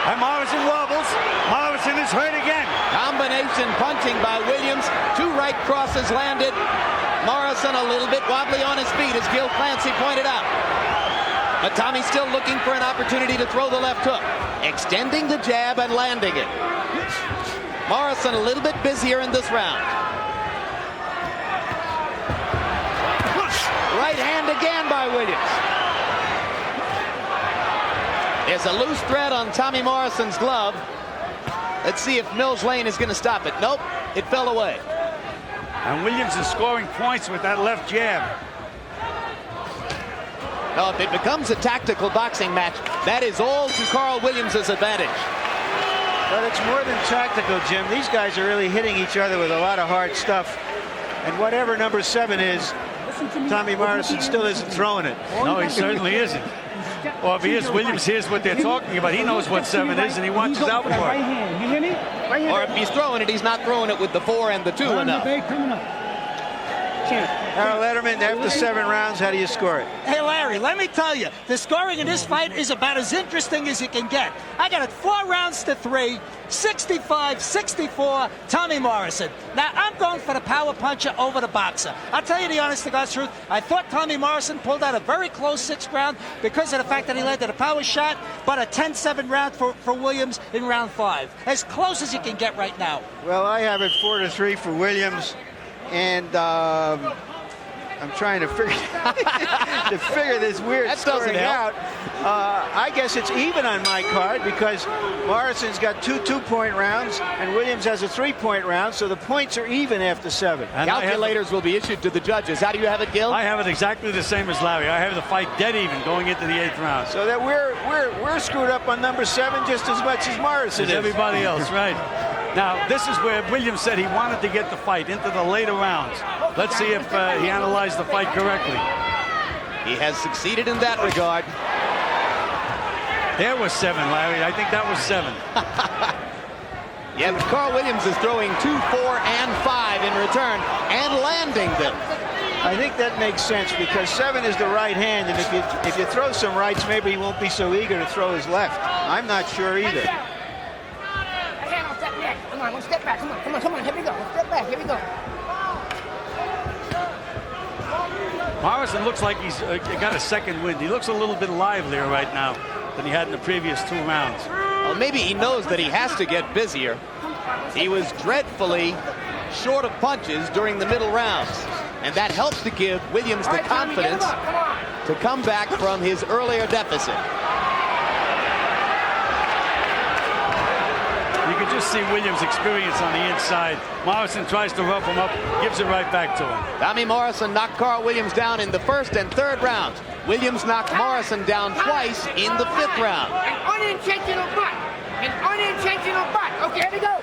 F: And Morrison wobbles. Morrison is hurt again.
D: Combination punching by Williams. 2 right crosses landed. Morrison a little bit wobbly on his feet, as Gil Clancy pointed out. But Tommy's still looking for an opportunity to throw the left hook. Extending the jab and landing it. Morrison a little bit busier in this round. Right hand again by Williams. There's a loose thread on Tommy Morrison's glove. Let's see if Mills Lane is going to stop it. Nope, it fell away.
F: And Williams is scoring points with that left jab.
D: Now, if it becomes a tactical boxing match, that is all to Carl Williams' advantage.
E: But it's more than tactical, Jim. These guys are really hitting each other with a lot of hard stuff. And whatever number 7 is, Tommy Morrison still isn't throwing it.
F: No, he certainly isn't. Or if he is, Williams hears what they're talking about. He knows what 7 is, and he watches out for
Q: Right
F: it.
Q: hand. You hear me? Right hand.
D: Or if he's throwing it, he's not throwing it with the 4 and the 2 enough.
Q: Coming up.
E: Harold Letterman, after 7 rounds, how do you score it?
N: Hey, Larry, let me tell you, the scoring in this fight is about as interesting as you can get. I got it 4 rounds to 3, 65-64, Tommy Morrison. Now, I'm going for the power puncher over the boxer. I'll tell you the honest to God's truth, I thought Tommy Morrison pulled out a very close 6th round because of the fact that he landed a power shot, but a 10-7 round for Williams in round 5. As close as you can get right now.
E: Well, I have it 4-3 for Williams. And I'm trying to figure this weird scoring out. I guess it's even on my card because Morrison's got 2 2-point rounds and Williams has a 3-point round, so the points are even after 7.
D: And calculators will be issued to the judges. How do you have it, Gil?
F: I have it exactly the same as Larry. I have the fight dead even going into the 8th round.
E: So that we're screwed up on number 7 just as much as Morrison is.
F: Everybody else, right? Now, this is where Williams said he wanted to get the fight into the later rounds. Let's see if he analyzed the fight correctly.
D: He has succeeded in that regard.
F: There was 7, Larry. I think that was 7.
D: Yeah, but Carl Williams is throwing 2, 4, and 5 in return and landing them.
E: I think that makes sense because 7 is the right hand, and if you throw some rights, maybe he won't be so eager to throw his left. I'm not sure either.
P: Hand off that neck. Come on, one step back. Come on. Here we go. One step back. Here we go.
F: Morrison looks like he's got a second wind. He looks a little bit livelier right now than he had in the previous 2 rounds.
D: Well, maybe he knows that he has to get busier. He was dreadfully short of punches during the middle rounds, and that helps to give Williams the confidence to come back from his earlier deficit.
F: You can just see Williams' experience on the inside. Morrison tries to rough him up, gives it right back to him.
D: Tommy Morrison knocked Carl Williams down in the 1st and 3rd rounds. Williams knocked Morrison down twice in the 5th round.
P: An unintentional butt. An unintentional butt. Okay, here we go.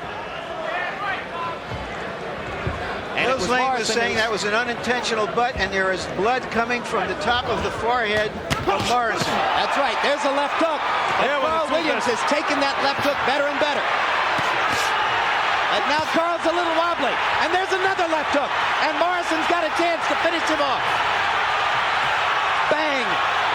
E: Mills Lane was saying that was an unintentional butt, and there is blood coming from the top of the forehead of Morrison.
D: That's right. There's a left hook. Carl Williams has taken that left hook better and better. And now Carl's a little wobbly. And there's another left hook. And Morrison's got a chance to finish him off. Bang!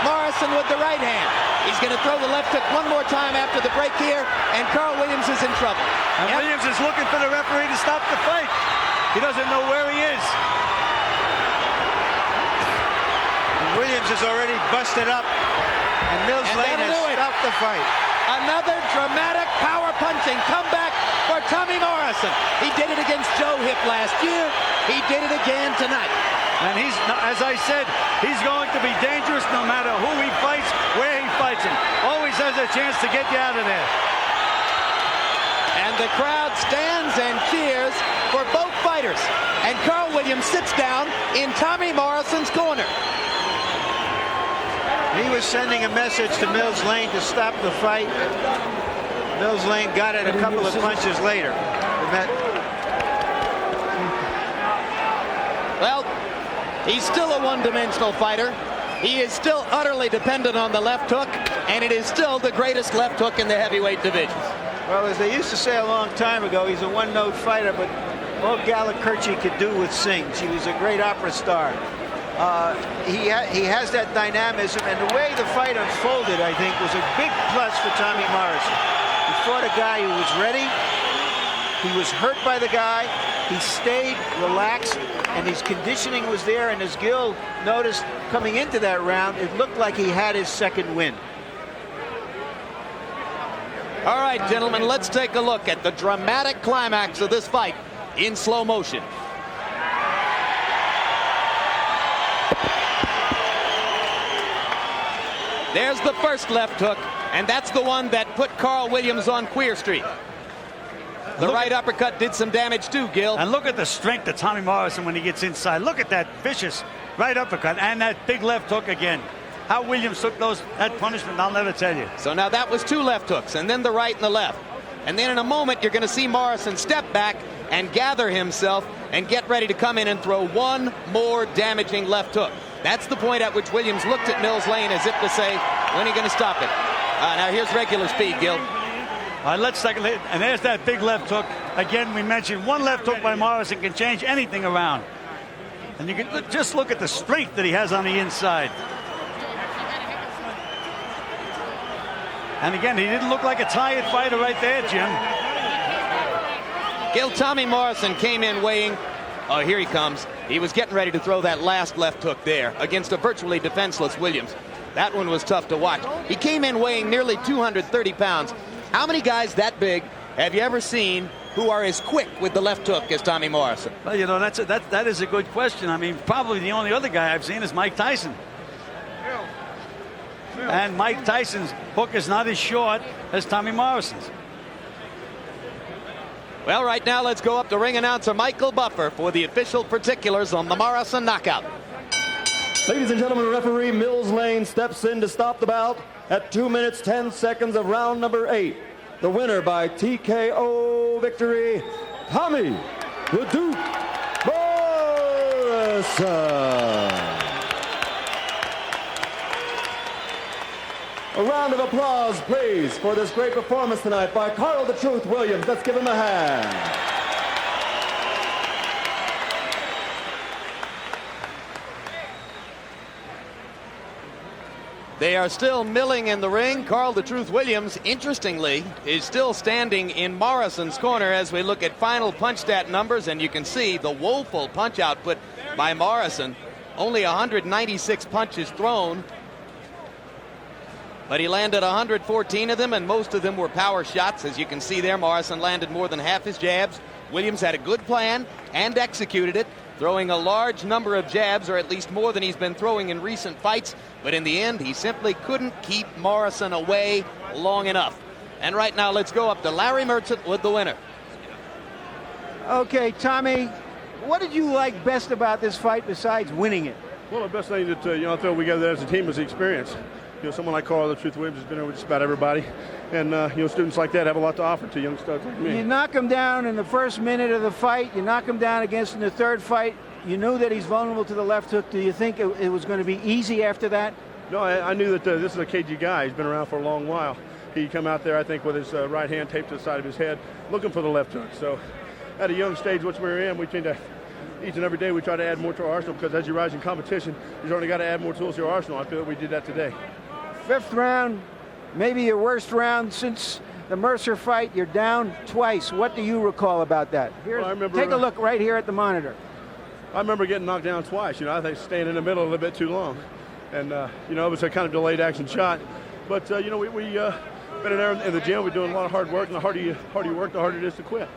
D: Morrison with the right hand. He's going to throw the left hook one more time after the break here, and Carl Williams is in trouble.
F: And Williams is looking for the referee to stop the fight. He doesn't know where he is.
E: And Williams is already busted up, and Mills Lane has stopped the fight.
D: Another dramatic power punching comeback for Tommy Morrison. He did it against Joe Hip last year. He did it again tonight.
F: And he's, as I said, he's going to be dangerous no matter who he fights, where he fights him. Always has a chance to get you out of there.
D: And the crowd stands and cheers for both fighters. And Carl Williams sits down in Tommy Morrison's corner.
E: He was sending a message to Mills Lane to stop the fight. Mills Lane got it a couple of punches later.
D: Well, he's still a one-dimensional fighter. He is still utterly dependent on the left hook, and it is still the greatest left hook in the heavyweight division.
E: Well, as they used to say a long time ago, he's a one-note fighter, but all Gallikurchi could do was sing. He was a great opera star. He has that dynamism, and the way the fight unfolded, I think, was a big plus for Tommy Morrison. He fought a guy who was ready. He was hurt by the guy. He stayed relaxed, and his conditioning was there, and as Gil noticed coming into that round, it looked like he had his second win.
D: All right, gentlemen, let's take a look at the dramatic climax of this fight in slow motion. There's the first left hook, and that's the one that put Carl Williams on Queer Street. The right uppercut did some damage too, Gil.
F: And look at the strength of Tommy Morrison when he gets inside. Look at that vicious right uppercut and that big left hook again. How Williams took that punishment, I'll never tell you.
D: So now that was 2 left hooks, and then the right and the left. And then in a moment, you're going to see Morrison step back and gather himself and get ready to come in and throw one more damaging left hook. That's the point at which Williams looked at Mills Lane as if to say, when are you going to stop it? Now here's regular speed, Gil.
F: Let's take a look. And there's that big left hook. Again, we mentioned one left hook by Morrison can change anything around. And you can just look at the strength that he has on the inside. And again, he didn't look like a tired fighter right there, Jim.
D: Gil, Tommy Morrison came in weighing. Oh, here he comes. He was getting ready to throw that last left hook there against a virtually defenseless Williams. That one was tough to watch. He came in weighing nearly 230 pounds. How many guys that big have you ever seen who are as quick with the left hook as Tommy Morrison?
F: Well, you know, that is a good question. I mean, probably the only other guy I've seen is Mike Tyson. And Mike Tyson's hook is not as short as Tommy Morrison's.
D: Well, right now, let's go up to ring announcer Michael Buffer for the official particulars on the Morrison knockout.
O: Ladies and gentlemen, referee Mills Lane steps in to stop the bout at 2 minutes 10 seconds of round number 8. The winner by TKO victory, Tommy The Duke Morrison. A round of applause, please, for this great performance tonight by Carl the Truth Williams. Let's give him a hand.
D: They are still milling in the ring. Carl the Truth Williams, interestingly, is still standing in Morrison's corner as we look at final punch stat numbers, and you can see the woeful punch output by Morrison. Only 196 punches thrown, but he landed 114 of them, and most of them were power shots. As you can see there, Morrison landed more than half his jabs. Williams had a good plan and executed it, throwing a large number of jabs, or at least more than he's been throwing in recent fights. But in the end, he simply couldn't keep Morrison away long enough. And right now, let's go up to Larry Merchant with the winner.
E: Okay, Tommy, what did you like best about this fight besides winning it?
J: Well, the best thing that I feel we got as a team is the experience. Someone like Carl the Truth Williams has been over just about everybody, and students like that have a lot to offer to young studs like me.
E: You knock him down in the first minute of the fight. You knock him down against in the third fight. You knew that he's vulnerable to the left hook. Do you think it was going to be easy after that?
J: No, I knew that this is a cagey guy. He's been around for a long while. He come out there, I think, with his right hand taped to the side of his head, looking for the left hook. So at a young stage, which we're in, we tend to, each and every day, we try to add more to our arsenal, because as you rise in competition, you've only got to add more tools to your arsenal. I feel that we did that today.
E: Fifth round, maybe your worst round since the Mercer fight. You're down twice. What do you recall about that? Take a look right here at the monitor.
J: I remember getting knocked down twice. I think staying in the middle a little bit too long. And, it was a kind of delayed action shot. But, we been in there in the gym. We're doing a lot of hard work, and the harder you work, the harder it is to quit.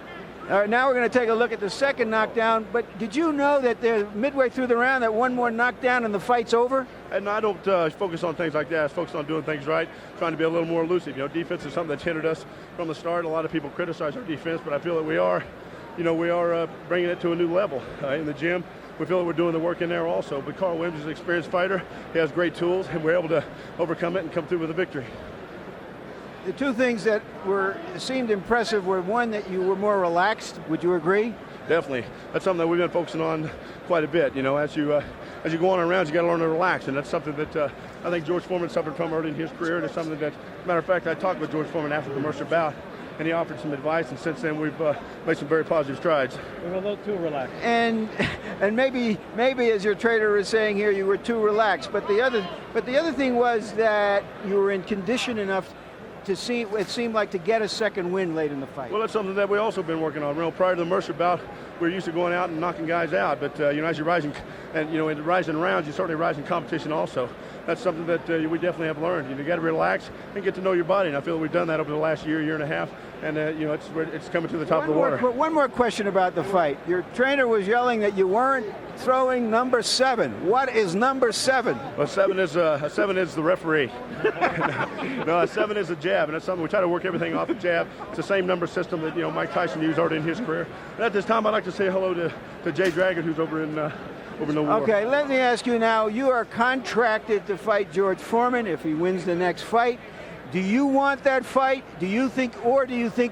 E: All right, now we're going to take a look at the second knockdown. But did you know that midway through the round that one more knockdown and the fight's over?
J: And I don't focus on things like that. I focus on doing things right, trying to be a little more elusive. Defense is something that's hindered us from the start. A lot of people criticize our defense, but I feel that we are bringing it to a new level in the gym. We feel that we're doing the work in there also. But Carl Williams is an experienced fighter. He has great tools, and we're able to overcome it and come through with a victory.
E: The two things that seemed impressive were, one, that you were more relaxed. Would you agree?
J: Definitely. That's something that we've been focusing on quite a bit. As you go on in rounds, you got to learn to relax, and that's something that I think George Foreman suffered from early in his career. And it's something that, matter of fact, I talked with George Foreman after the Mercer bout, and he offered some advice, and since then we've made some very positive strides.
Q: We're a little too relaxed.
E: And maybe as your trainer is saying here, you were too relaxed. But the other thing was that you were in condition enough to see, it seemed like, to get a second win late in the fight.
J: Well, that's something that we also been working on. Prior to the Mercer bout, we were used to going out and knocking guys out. But as you're rising, and in rising rounds, you certainly rise in competition also. That's something that we definitely have learned. You got to relax and get to know your body. And I feel we've done that over the last year and a half. And it's coming to the top of the water.
E: One more question about the fight. Your trainer was yelling that you weren't throwing number 7. What is number 7?
J: Well, 7 is the referee. No, 7 is a jab, and that's something we try to work everything off the jab. It's the same number system that Mike Tyson used already in his career. And at this time, I'd like to say hello to Jay Dragon, who's over in the war.
E: Okay, let me ask you now. You are contracted to fight George Foreman if he wins the next fight. Do you want that fight? Do you think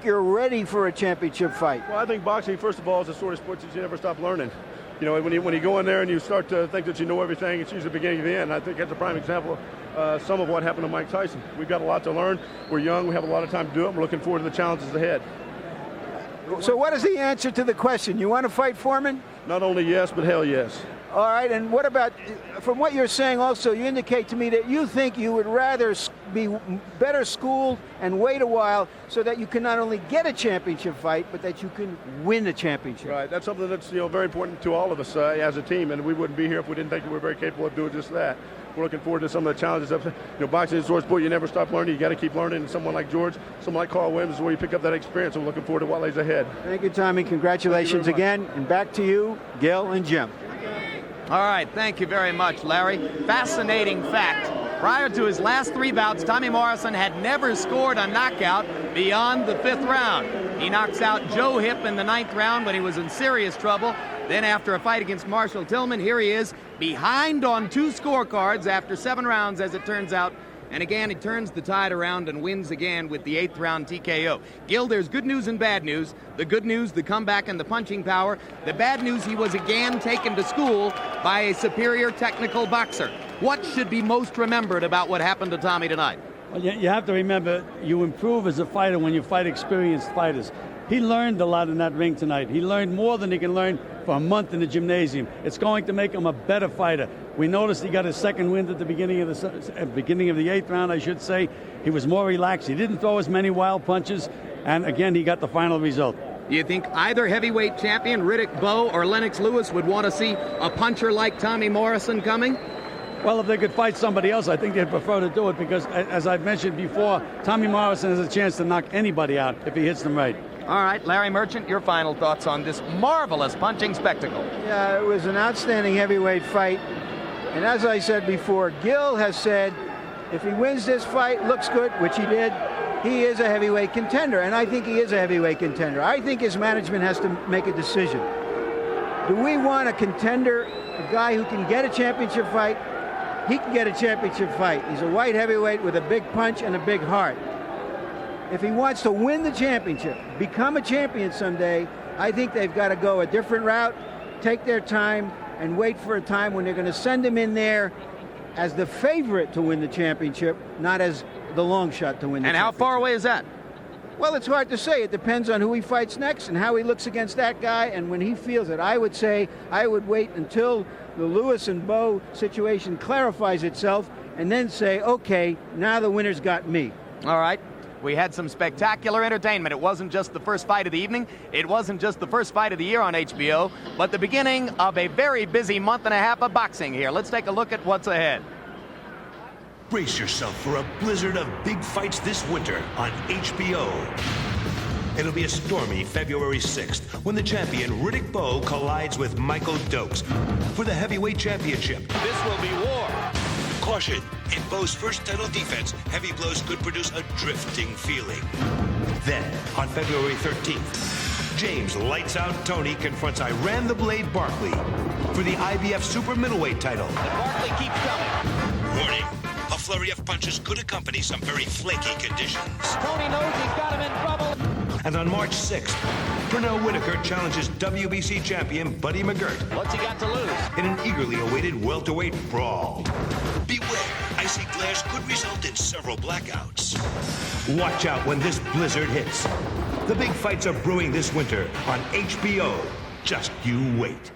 E: you're ready for a championship fight?
J: Well, I think boxing, first of all, is a sort of sport that you never stop learning. When you go in there and you start to think that you know everything, it's usually the beginning of the end. I think that's a prime example of some of what happened to Mike Tyson. We've got a lot to learn. We're young. We have a lot of time to do it. We're looking forward to the challenges ahead.
E: So what is the answer to the question? You want to fight Foreman?
J: Not only yes, but hell yes.
E: All right, and what about, from what you're saying also, you indicate to me that you think you would rather be better schooled and wait a while so that you can not only get a championship fight, but that you can win a championship.
J: Right, that's something that's very important to all of us as a team, and we wouldn't be here if we didn't think we were very capable of doing just that. We're looking forward to some of the challenges of boxing is a sport you never stop learning. You got to keep learning, and someone like George, someone like Carl Williams is where you pick up that experience. We're looking forward to what lays ahead.
E: Thank you, Tommy. Congratulations again, and back to you, Gil and Jim.
D: All right, thank you very much, Larry. Fascinating fact. Prior to his last 3 bouts, Tommy Morrison had never scored a knockout beyond the 5th round. He knocks out Joe Hipp in the 9th round when he was in serious trouble. Then after a fight against Marshall Tillman, here he is behind on 2 scorecards after 7 rounds, as it turns out. And again, he turns the tide around and wins again with the 8th round TKO. Gil, there's good news and bad news. The good news, the comeback and the punching power. The bad news, he was again taken to school by a superior technical boxer. What should be most remembered about what happened to Tommy tonight?
F: Well, you have to remember, you improve as a fighter when you fight experienced fighters. He learned a lot in that ring tonight. He learned more than he can learn for a month in the gymnasium. It's going to make him a better fighter. We noticed he got his second wind at the beginning of the 8th round, I should say. He was more relaxed. He didn't throw as many wild punches. And again, he got the final result.
D: Do you think either heavyweight champion, Riddick Bowe or Lennox Lewis, would want to see a puncher like Tommy Morrison coming?
F: Well, if they could fight somebody else, I think they'd prefer to do it because, as I've mentioned before, Tommy Morrison has a chance to knock anybody out if he hits them right.
D: All right, Larry Merchant, your final thoughts on this marvelous punching spectacle.
E: Yeah, it was an outstanding heavyweight fight. And as I said before, Gil has said if he wins this fight, looks good, which he did, he is a heavyweight contender. And I think he is a heavyweight contender. I think his management has to make a decision. Do we want a contender, a guy who can get a championship fight? He can get a championship fight. He's a white heavyweight with a big punch and a big heart. If he wants to win the championship, become a champion someday, I think they've got to go a different route, take their time, and wait for a time when they're going to send him in there as the favorite to win the championship, not as the long shot to win the championship.
D: And how far away is that?
E: Well, it's hard to say. It depends on who he fights next and how he looks against that guy and when he feels it. I would say I would wait until the Lewis and Bowe situation clarifies itself and then say, okay, now the winner's got me.
D: All right. We had some spectacular entertainment. It wasn't just the first fight of the evening. It wasn't just the first fight of the year on HBO, but the beginning of a very busy month and a half of boxing here. Let's take a look at what's ahead.
S: Brace yourself for a blizzard of big fights this winter on HBO. It'll be a stormy February 6th when the champion Riddick Bowe collides with Michael Dokes for the heavyweight championship.
D: This will be war.
S: Caution, in Bowe's first title defense, heavy blows could produce a drifting feeling. Then, on February 13th, James Lights Out Tony confronts Iran the Blade Barkley for the IBF super middleweight title.
D: And Barkley keeps coming.
S: Warning, a flurry of punches could accompany some very flaky conditions.
D: Tony knows he's got him in trouble.
S: And on March 6th, Pernell Whitaker challenges WBC champion Buddy McGirt.
D: What's he got to lose?
S: In an eagerly awaited welterweight brawl. Beware, icy glares could result in several blackouts. Watch out when this blizzard hits. The big fights are brewing this winter on HBO. Just you wait.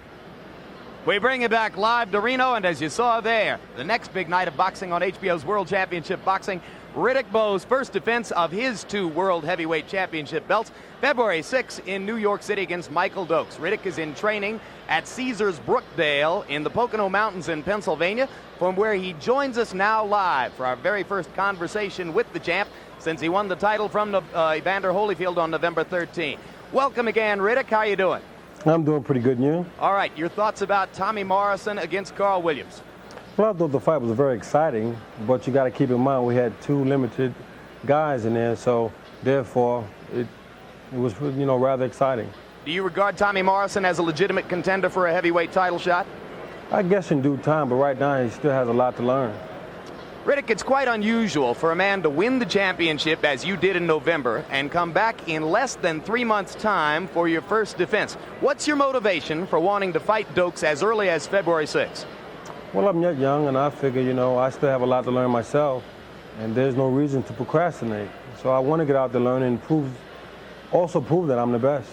D: We bring you back live to Reno, and as you saw there, the next big night of boxing on HBO's World Championship Boxing, Riddick Bowe's first defense of his 2 World Heavyweight Championship belts, February 6 in New York City against Michael Dokes. Riddick is in training at Caesars Brookdale in the Pocono Mountains in Pennsylvania, from where he joins us now live for our very first conversation with the champ since he won the title from Evander Holyfield on November 13. Welcome again, Riddick. How are you doing?
T: I'm doing pretty good, and you?
D: All right, your thoughts about Tommy Morrison against Carl Williams?
T: Well, I thought the fight was very exciting, but you got to keep in mind we had 2 limited guys in there, so therefore it was, rather exciting.
D: Do you regard Tommy Morrison as a legitimate contender for a heavyweight title shot?
T: I guess in due time, but right now he still has a lot to learn.
D: Riddick, it's quite unusual for a man to win the championship, as you did in November, and come back in less than 3 months' time for your first defense. What's your motivation for wanting to fight Dokes as early as February 6th?
T: Well, I'm yet young, and I figure, I still have a lot to learn myself, and there's no reason to procrastinate. So I want to get out there, learn, and prove that I'm the best.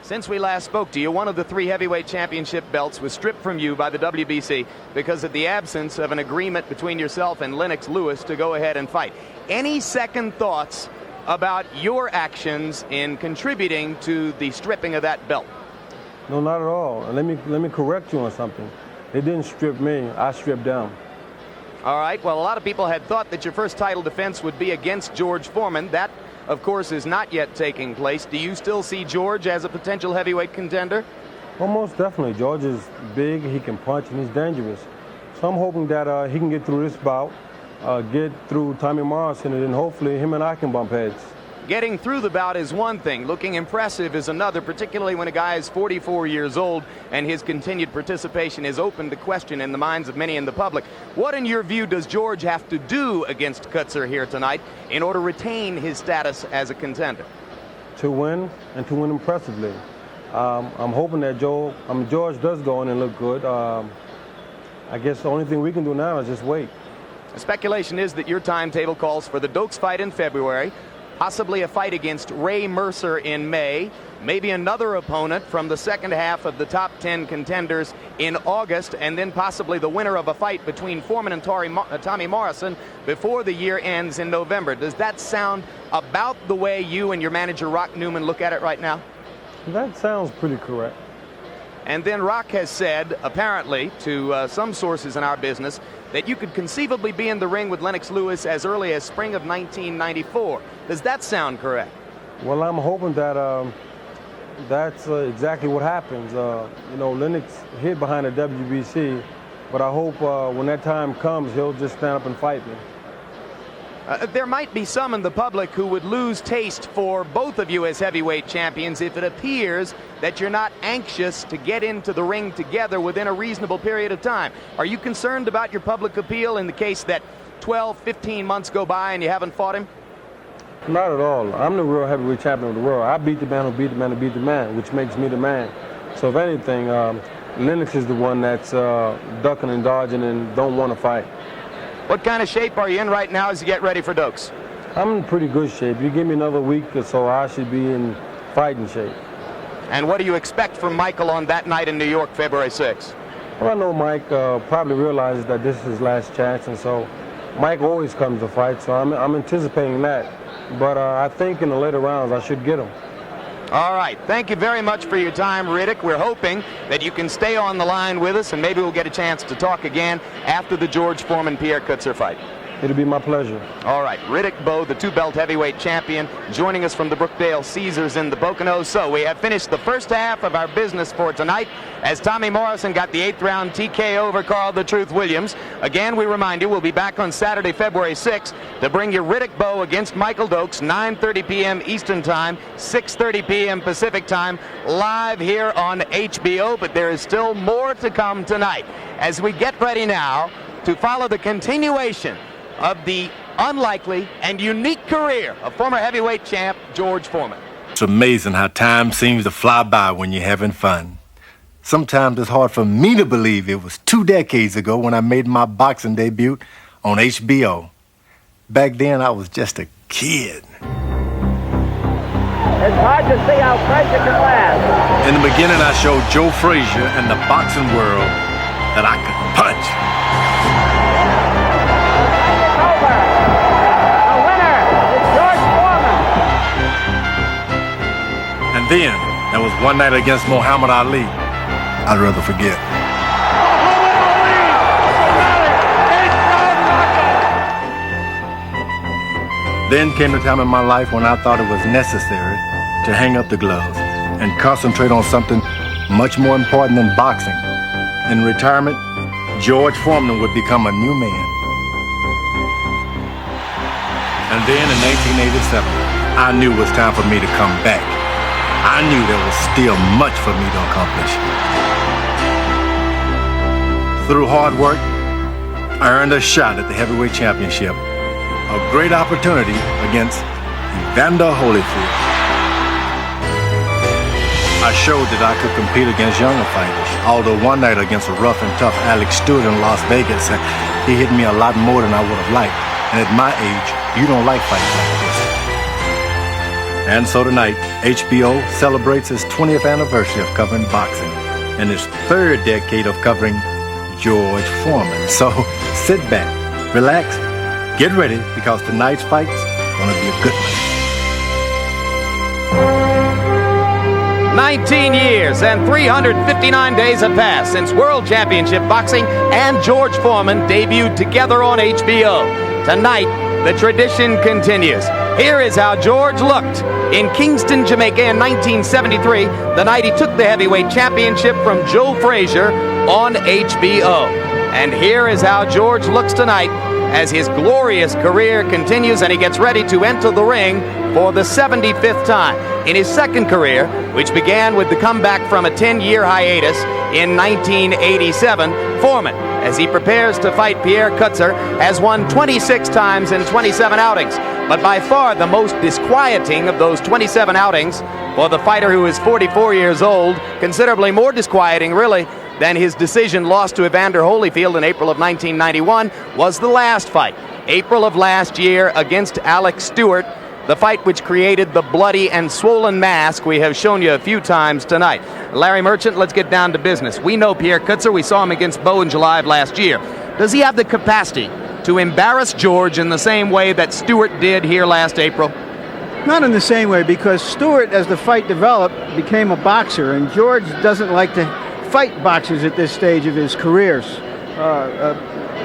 D: Since we last spoke to you, one of the 3 heavyweight championship belts was stripped from you by the WBC because of the absence of an agreement between yourself and Lennox Lewis to go ahead and fight. Any second thoughts about your actions in contributing to the stripping of that belt?
T: No, not at all. And let me correct you on something. They didn't strip me. I stripped them.
D: All right. Well, a lot of people had thought that your first title defense would be against George Foreman. That, of course, is not yet taking place. Do you still see George as a potential heavyweight contender?
T: Well, most definitely. George is big, he can punch, and he's dangerous. So I'm hoping that he can get through this bout, get through Tommy Morrison, and then hopefully him and I can bump heads.
D: Getting through the bout is one thing. Looking impressive is another, particularly when a guy is 44 years old and his continued participation is open to question in the minds of many in the public. What, in your view, does George have to do against Coetzer here tonight in order to retain his status as a contender?
T: To win, and to win impressively. I'm hoping that George does go in and look good. I guess the only thing we can do now is just wait.
D: The speculation is that your timetable calls for the Dokes fight in February, possibly a fight against Ray Mercer in May, maybe another opponent from the second half of the top 10 contenders in August, and then possibly the winner of a fight between Foreman and Tommy Morrison before the year ends in November. Does that sound about the way you and your manager Rock Newman look at it right now?
T: That sounds pretty correct.
D: And then Rock has said, apparently, to some sources in our business, that you could conceivably be in the ring with Lennox Lewis as early as spring of 1994. Does that sound correct?
T: Well, I'm hoping that that's exactly what happens. You know, Lennox hid behind the WBC, but I hope when that time comes, he'll just stand up and fight me.
D: There might be some in the public who would lose taste for both of you as heavyweight champions if it appears that you're not anxious to get into the ring together within a reasonable period of time. Are you concerned about your public appeal in the case that 12, 15 months go by and you haven't fought him?
T: Not at all. I'm the real heavyweight champion of the world. I beat the man who beat the man who beat the man, which makes me the man. So if anything, Lennox is the one that's ducking and dodging and don't want to fight.
D: What kind of shape are you in right now as you get ready for Dokes?
T: I'm in pretty good shape. You give me another week or so, I should be in fighting shape.
D: And what do you expect from Michael on that night in New York, February 6th?
T: Well, I know Mike probably realizes that this is his last chance, and so Mike always comes to fight, so I'm anticipating that. But I think in the later rounds, I should get him.
D: All right. Thank you very much for your time, Riddick. We're hoping that you can stay on the line with us, and maybe we'll get a chance to talk again after the George Foreman Pierre Coetzer fight.
T: It'll be my pleasure.
D: All right. Riddick Bowe, the two-belt heavyweight champion, joining us from the Brookdale Caesars in the Poconos. So we have finished the first half of our business for tonight as Tommy Morrison got the 8th round TKO over Carl the Truth Williams. Again, we remind you, we'll be back on Saturday, February 6th to bring you Riddick Bowe against Michael Dokes, 9:30 p.m. Eastern Time, 6:30 p.m. Pacific Time, live here on HBO. But there is still more to come tonight as we get ready now to follow the continuation of the unlikely and unique career of former heavyweight champ George Foreman.
U: It's amazing how time seems to fly by when you're having fun. Sometimes it's hard for me to believe it was 2 decades ago when I made my boxing debut on HBO. Back then, I was just a kid.
B: It's hard to see how Frazier can last.
U: In the beginning, I showed Joe Frazier and the boxing world that I could punch. And then, there was one night against Muhammad Ali. I'd rather forget. Then came the time in my life when I thought it was necessary to hang up the gloves and concentrate on something much more important than boxing. In retirement, George Foreman would become a new man. And then in 1987, I knew it was time for me to come back. I knew there was still much for me to accomplish. Through hard work, I earned a shot at the heavyweight championship. A great opportunity against Evander Holyfield. I showed that I could compete against younger fighters, although one night against a rough and tough Alex Stewart in Las Vegas, he hit me a lot more than I would have liked. And at my age, you don't like fights like this. And so tonight, HBO celebrates its 20th anniversary of covering boxing and its 3rd decade of covering George Foreman. So sit back, relax, get ready, because tonight's fight's gonna be a good one.
D: 19 years and 359 days have passed since World Championship Boxing and George Foreman debuted together on HBO. Tonight, the tradition continues. Here is how George looked in Kingston, Jamaica in 1973, the night he took the heavyweight championship from Joe Frazier on HBO. And here is how George looks tonight as his glorious career continues and he gets ready to enter the ring for the 75th time. In his second career, which began with the comeback from a 10-year hiatus in 1987, Foreman, as he prepares to fight Pierre Coetzer, has won 26 times in 27 outings. But by far the most disquieting of those 27 outings for the fighter who is 44 years old, considerably more disquieting really, Then his decision loss to Evander Holyfield in April of 1991 was the last fight. April of last year against Alex Stewart, the fight which created the bloody and swollen mask we have shown you a few times tonight. Larry Merchant, let's get down to business. We know Pierre Coetzer. We saw him against Bo in July of last year. Does he have the capacity to embarrass George in the same way that Stewart did here last April?
E: Not in the same way, because Stewart, as the fight developed, became a boxer, and George doesn't like to fight boxers at this stage of his careers.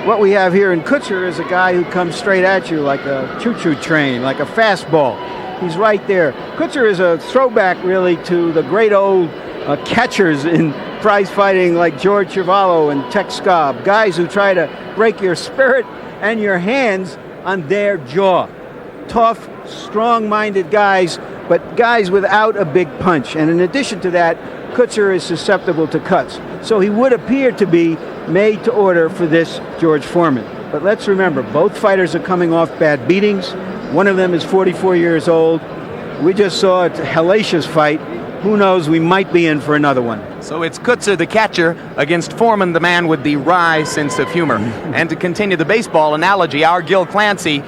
E: What we have here in Coetzer is a guy who comes straight at you like a choo-choo train, like a fastball. He's right there. Coetzer is a throwback, really, to the great old catchers in prize fighting like George Chivallo and Tex Scobb, guys who try to break your spirit and your hands on their jaw. Tough, strong-minded guys, but guys without a big punch. And in addition to that, Coetzer is susceptible to cuts. So he would appear to be made to order for this George Foreman. But let's remember, both fighters are coming off bad beatings. One of them is 44 years old. We just saw a hellacious fight. Who knows, we might be in for another one.
D: So it's Coetzer, the catcher, against Foreman, the man with the wry sense of humor. And to continue the baseball analogy, our Gil Clancy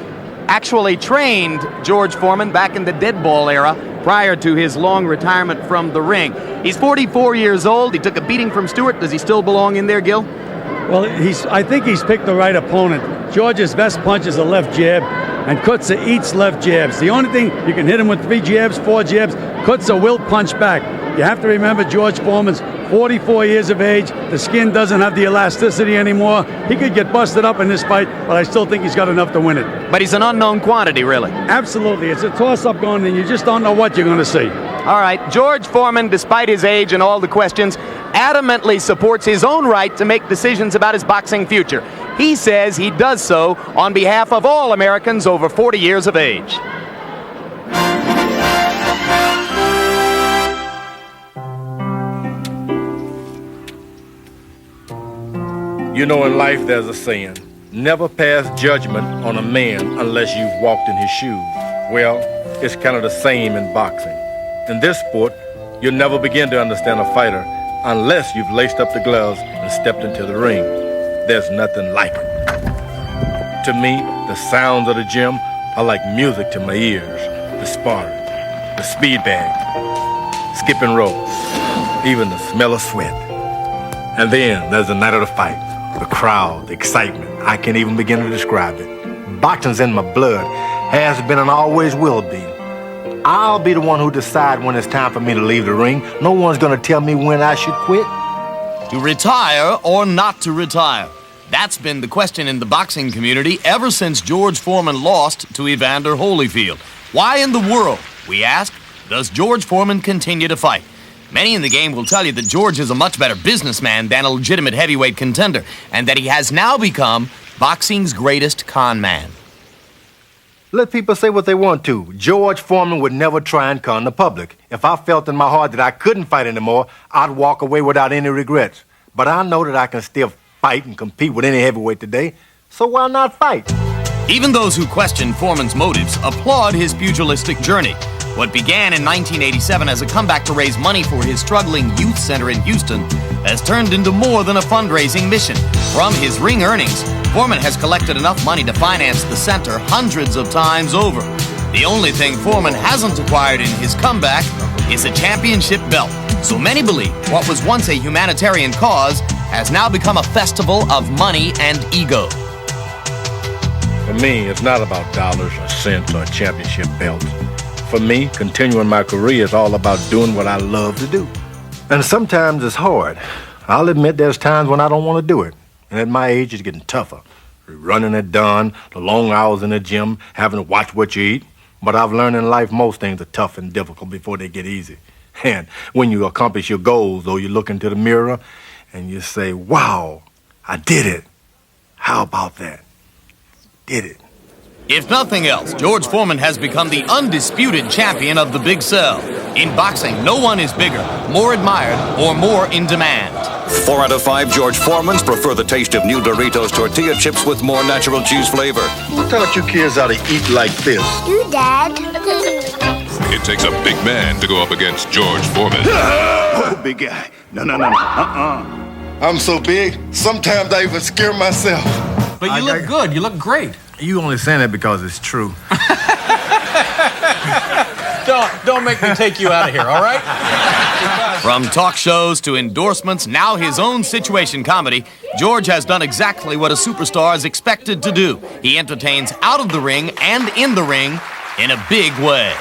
D: actually trained George Foreman back in the dead ball era prior to his long retirement from the ring. He's 44 years old. He took a beating from Stewart. Does he still belong in there, Gil?
F: Well, I think he's picked the right opponent. George's best punch is a left jab, and Coetzer eats left jabs. The only thing, you can hit him with 3 jabs, 4 jabs. Coetzer will punch back. You have to remember George Foreman's 44 years of age. The skin doesn't have the elasticity anymore. He could get busted up in this fight, but I still think he's got enough to win it.
D: But he's an unknown quantity, really.
F: Absolutely. It's a toss-up going, and you just don't know what you're going to see.
D: All right. George Foreman, despite his age and all the questions, adamantly supports his own right to make decisions about his boxing future. He says he does so on behalf of all Americans over 40 years of age.
U: You know, in life there's a saying, never pass judgment on a man unless you've walked in his shoes. Well, it's kind of the same in boxing. In this sport, you'll never begin to understand a fighter unless you've laced up the gloves and stepped into the ring. There's nothing like it. To me, the sounds of the gym are like music to my ears. The sparring, the speed bag, skipping rope, even the smell of sweat. And then there's the night of the fight. The crowd, the excitement, I can't even begin to describe it. Boxing's in my blood, has been and always will be. I'll be the one who decides when it's time for me to leave the ring. No one's gonna tell me when I should quit.
D: To retire or not to retire? That's been the question in the boxing community ever since George Foreman lost to Evander Holyfield. Why in the world, we ask, does George Foreman continue to fight? Many in the game will tell you that George is a much better businessman than a legitimate heavyweight contender, and that he has now become boxing's greatest con man.
U: Let people say what they want to. George Foreman would never try and con the public. If I felt in my heart that I couldn't fight anymore, I'd walk away without any regrets. But I know that I can still fight and compete with any heavyweight today, so why not fight?
D: Even those who question Foreman's motives applaud his pugilistic journey. What began in 1987 as a comeback to raise money for his struggling youth center in Houston has turned into more than a fundraising mission. From his ring earnings, Foreman has collected enough money to finance the center hundreds of times over. The only thing Foreman hasn't acquired in his comeback is a championship belt. So many believe what was once a humanitarian cause has now become a festival of money and ego.
U: For me, it's not about dollars or cents or a championship belt. For me, continuing my career is all about doing what I love to do. And sometimes it's hard. I'll admit there's times when I don't want to do it. And at my age, it's getting tougher. Running at dawn, the long hours in the gym, having to watch what you eat. But I've learned in life most things are tough and difficult before they get easy. And when you accomplish your goals, though, you look into the mirror and you say, wow, I did it. How about that? Did it.
D: If nothing else, George Foreman has become the undisputed champion of the big cell. In boxing, no one is bigger, more admired, or more in demand.
A: 4 out of 5 George Foremans prefer the taste of new Doritos tortilla chips with more natural cheese flavor.
U: Who taught you kids how to eat like this?
V: You, Dad.
W: It takes a big man to go up against George Foreman.
U: Oh, big guy. No.
C: I'm so big, sometimes I even scare myself.
K: But you look good. You look great.
U: You only saying that because it's true.
K: Don't make me take you out of here, all right?
D: From talk shows to endorsements, now his own situation comedy, George has done exactly what a superstar is expected to do. He entertains out of the ring and in the ring in a big way.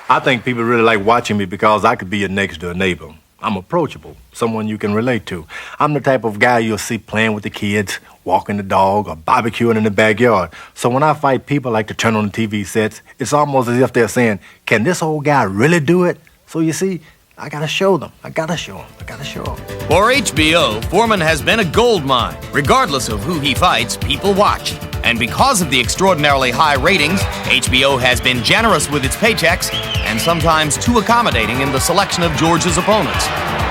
U: I think people really like watching me because I could be your next door neighbor. I'm approachable, someone you can relate to. I'm the type of guy you'll see playing with the kids, walking the dog, or barbecuing in the backyard. So when I fight, people like to turn on the TV sets. It's almost as if they're saying, can this old guy really do it? So you see, I gotta show them. I gotta show them.
D: For HBO, Foreman has been a gold mine. Regardless of who he fights, people watch. And because of the extraordinarily high ratings, HBO has been generous with its paychecks and sometimes too accommodating in the selection of George's opponents.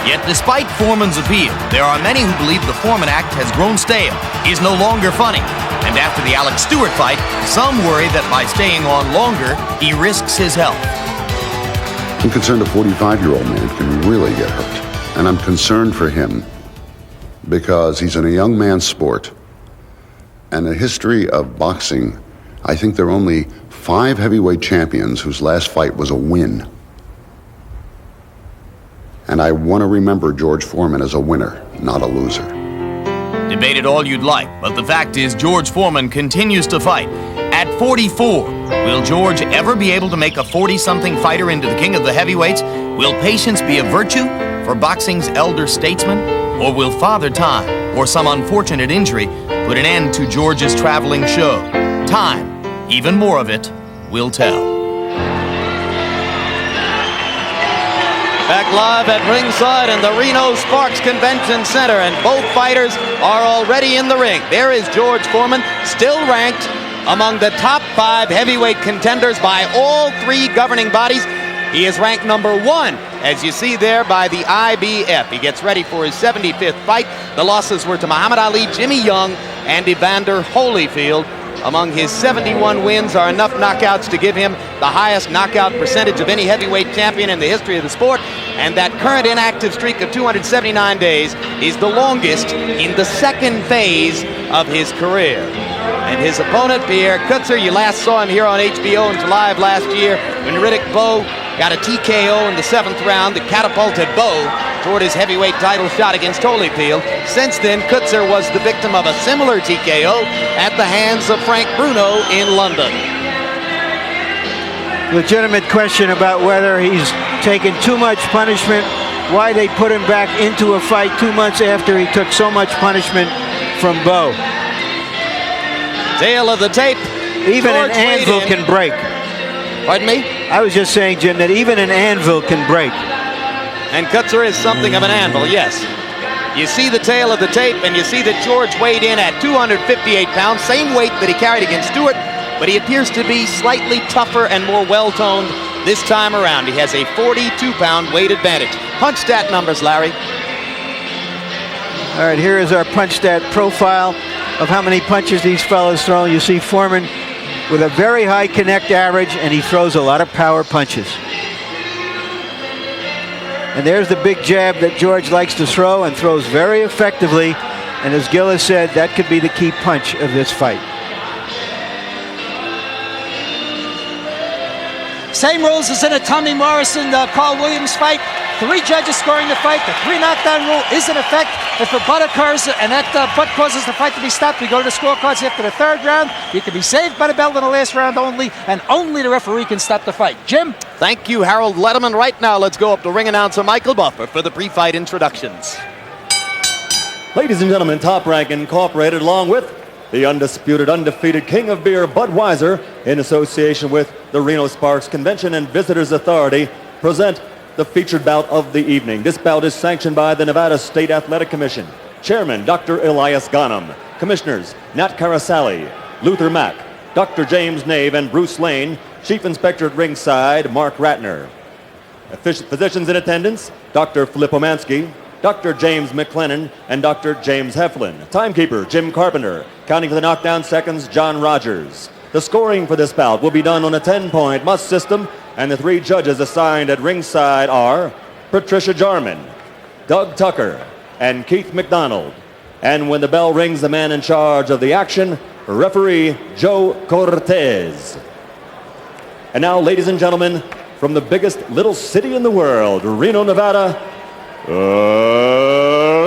D: Yet despite Foreman's appeal, there are many who believe the Foreman act has grown stale, is no longer funny. And after the Alex Stewart fight, some worry that by staying on longer, he risks his health.
G: I'm concerned a 45-year-old man can really get hurt. And I'm concerned for him because he's in a young man's sport. And the history of boxing, I think there are only 5 heavyweight champions whose last fight was a win. And I want to remember George Foreman as a winner, not a loser.
D: Debate it all you'd like, but the fact is George Foreman continues to fight. At 44, will George ever be able to make a 40-something fighter into the king of the heavyweights? Will patience be a virtue for boxing's elder statesman? Or will Father Time, or some unfortunate injury, put an end to George's traveling show? Time, even more of it, will tell. Back live at ringside in the Reno-Sparks Convention Center, and both fighters are already in the ring. There is George Foreman, still ranked among the top 5 heavyweight contenders by all 3 governing bodies. He is ranked number 1, as you see there, by the IBF. He gets ready for his 75th fight. The losses were to Muhammad Ali, Jimmy Young, and Evander Holyfield. Among his 71 wins are enough knockouts to give him the highest knockout percentage of any heavyweight champion in the history of the sport. And that current inactive streak of 279 days is the longest in the second phase of his career. And his opponent, Pierre Coetzer, you last saw him here on HBO in July of last year when Riddick Bowe got a TKO in the 7th round that catapulted Bowe toward his heavyweight title shot against Holyfield. Since then, Coetzer was the victim of a similar TKO at the hands of Frank Bruno in London.
E: Legitimate question about whether he's taken too much punishment, why they put him back into a fight 2 months after he took so much punishment from Bowe.
D: Tail of the tape.
E: Even
D: George
E: an anvil can break.
D: Pardon me?
E: I was just saying, Jim, that even an anvil can break.
D: And Coetzer is something of an anvil, yes. You see the tail of the tape, and you see that George weighed in at 258 pounds, same weight that he carried against Stewart, but he appears to be slightly tougher and more well-toned this time around. He has a 42-pound weight advantage. Punch stat numbers, Larry.
E: All right, here is our punch stat profile of how many punches these fellas throw. You see Foreman with a very high connect average, and he throws a lot of power punches. And there's the big jab that George likes to throw and throws very effectively. And as Gillis said, that could be the key punch of this fight.
N: Same rules as in a Tommy Morrison, Carl Williams fight. 3 judges scoring the fight. The 3 knockdown rule is in effect. If a butt occurs and that butt causes the fight to be stopped, we go to the scorecards after the 3rd round. You can be saved by the bell in the last round only, and only the referee can stop the fight. Jim?
D: Thank you, Harold Letterman. Right now, let's go up to ring announcer Michael Buffer for the pre-fight introductions.
O: Ladies and gentlemen, Top Rank Incorporated, along with the undisputed, undefeated king of beer, Budweiser, in association with the Reno-Sparks Convention and Visitors Authority, present the featured bout of the evening. This bout is sanctioned by the Nevada State Athletic Commission. Chairman, Dr. Elias Ghanem. Commissioners, Nat Carasali, Luther Mack, Dr. James Nave, and Bruce Lane. Chief Inspector at ringside, Mark Ratner. Physicians in attendance, Dr. Filippo Mansky, Dr. James McLennan, and Dr. James Heflin. Timekeeper, Jim Carpenter. Counting for the knockdown seconds, John Rogers. The scoring for this bout will be done on a 10-point must system, and the 3 judges assigned at ringside are Patricia Jarman, Doug Tucker, and Keith McDonald. And when the bell rings, the man in charge of the action, referee Joe Cortez. And now, ladies and gentlemen, from the biggest little city in the world, Reno, Nevada,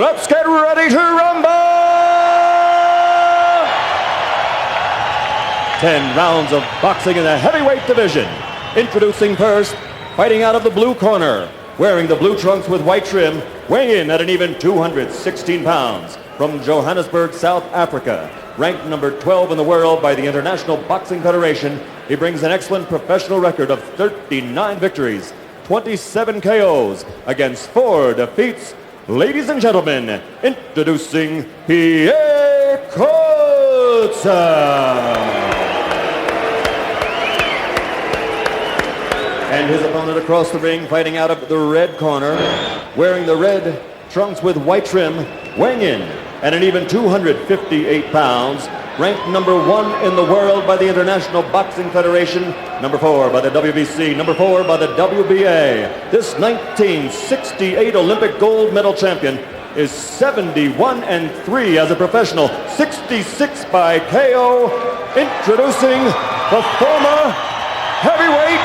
O: let's get ready to rumble! 10 rounds of boxing in the heavyweight division. Introducing first, fighting out of the blue corner, wearing the blue trunks with white trim, weighing in at an even 216 pounds. From Johannesburg, South Africa, ranked number 12 in the world by the International Boxing Federation, he brings an excellent professional record of 39 victories, 27 KOs against 4 defeats. Ladies and gentlemen, introducing Pierre Coetzer. And his opponent across the ring, fighting out of the red corner, wearing the red trunks with white trim, weighing in at an even 258 pounds, ranked number 1 in the world by the International Boxing Federation, number 4 by the WBC, number 4 by the WBA. This 1968 Olympic gold medal champion is 71-3 as a professional, 66 by KO. Introducing the former heavyweight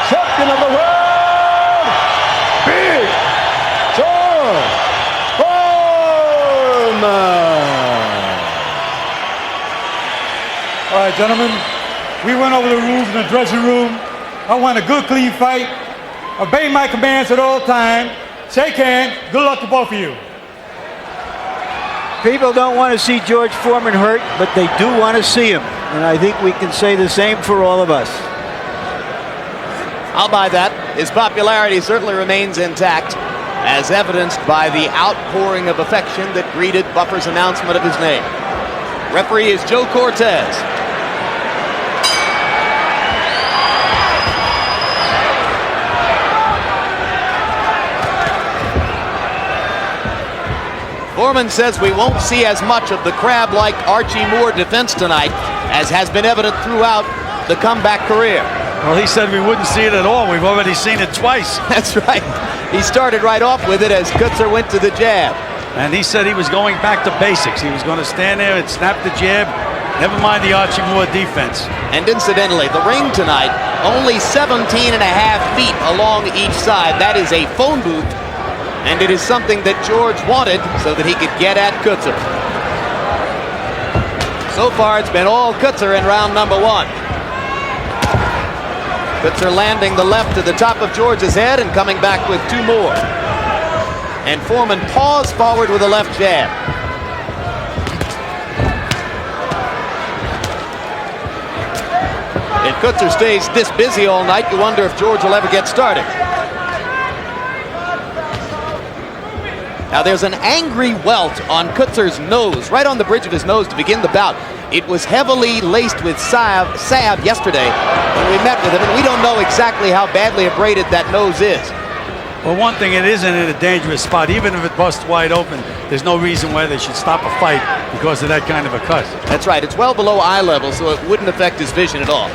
O: champion of the world, Big George Foreman.
I: All right, gentlemen, we went over the rules in the dressing room. I want a good, clean fight. Obey my commands at all times. Shake hands. Good luck to both of you.
E: People don't want to see George Foreman hurt, but they do want to see him. And I think we can say the same for all of us.
D: I'll buy that. His popularity certainly remains intact, as evidenced by the outpouring of affection that greeted Buffer's announcement of his name. Referee is Joe Cortez. Foreman says we won't see as much of the crab-like Archie Moore defense tonight as has been evident throughout the comeback career.
F: Well, he said we wouldn't see it at all. We've already seen it twice.
D: That's right. He started right off with it as Coetzer went to the jab.
F: And he said he was going back to basics. He was going to stand there and snap the jab. Never mind the Archie Moore defense.
D: And incidentally, the ring tonight, only 17.5 feet along each side. That is a phone booth. And it is something that George wanted so that he could get at Coetzer. So far, it's been all Coetzer in round number 1. Coetzer landing the left to the top of George's head and coming back with 2 more. And Foreman paws forward with a left jab. If Coetzer stays this busy all night, you wonder if George will ever get started. Now there's an angry welt on Coetzer's nose, right on the bridge of his nose to begin the bout. It was heavily laced with salve yesterday when we met with him, and we don't know exactly how badly abraded that nose is.
F: Well, one thing, it isn't in a dangerous spot. Even if it busts wide open, there's no reason why they should stop a fight because of that kind of a cut.
D: That's right. It's well below eye level, so it wouldn't affect his vision at all.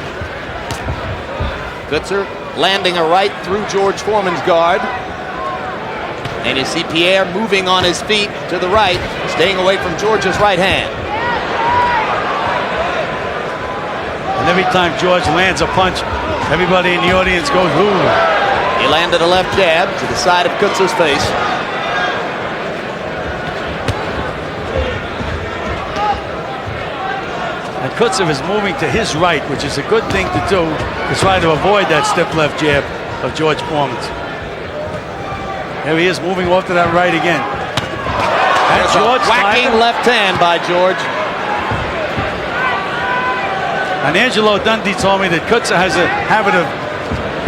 D: Coetzer landing a right through George Foreman's guard. And you see Pierre moving on his feet to the right, staying away from George's right hand.
F: And every time George lands a punch, everybody in the audience goes, ooh.
D: He landed a left jab to the side of Coetzer's face.
F: And Coetzer is moving to his right, which is a good thing to do to try to avoid that stiff left jab of George Foreman's. There he is, moving off to that right again. And
D: George whacking left hand by George.
F: And Angelo Dundee told me that Coetzer has a habit of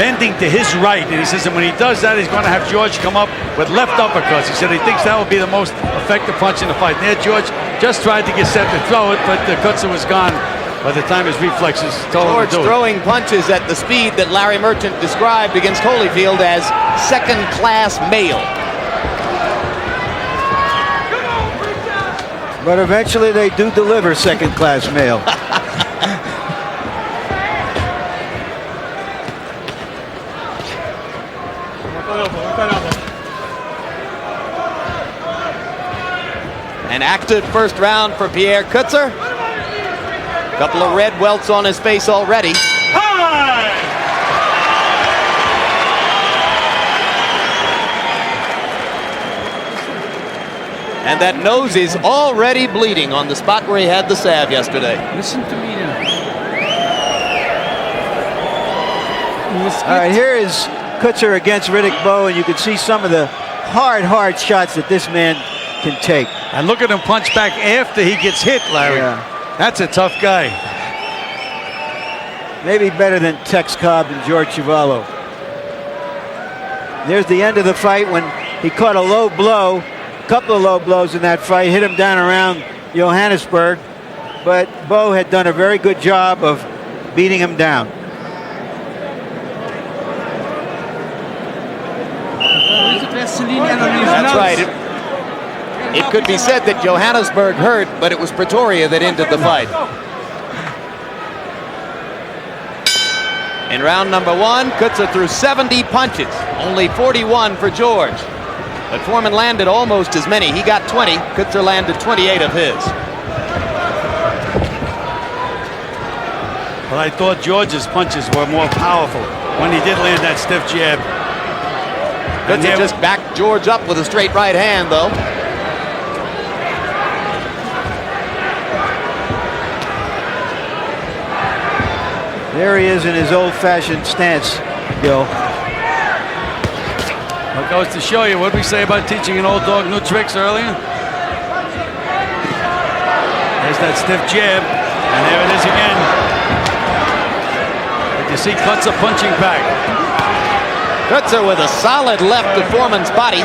F: bending to his right, and he says that when he does that, he's going to have George come up with left uppercuts. He said he thinks that will be the most effective punch in the fight. And there, George just tried to get set to throw it, but Coetzer was gone by the time his reflexes told him to do it.
D: George throwing punches at the speed that Larry Merchant described against Holyfield as second-class male.
E: But eventually they do deliver second-class mail.
D: An active first round for Pierre Coetzer. Couple of red welts on his face already. And that nose is already bleeding on the spot where he had the salve yesterday.
L: Listen to me now.
E: All right, here is Coetzer against Riddick Bowe, and you can see some of the hard shots that this man can take.
F: And look at him punch back after he gets hit, Larry.
E: Yeah.
F: That's a tough guy.
E: Maybe better than Tex Cobb and George Chuvalo. There's the end of the fight when he caught a low blow, a couple of low blows in that fight, hit him down around Johannesburg, but Bowe had done a very good job of beating him down.
D: That's right. It could be said that Johannesburg hurt, but it was Pretoria that ended the fight. In round number 1, Coetzer threw 70 punches, only 41 for George. But Foreman landed almost as many. He got 20. Coetzer landed 28 of his.
F: Well, I thought George's punches were more powerful when he did land that stiff jab.
D: Coetzer just backed George up with a straight right hand, though.
E: There he is in his old-fashioned stance, Bill.
F: Well, goes to show you what we say about teaching an old dog new tricks earlier. There's that stiff jab, and there it is again. But you see Coetzer punching back.
D: Coetzer with a solid left to Foreman's body.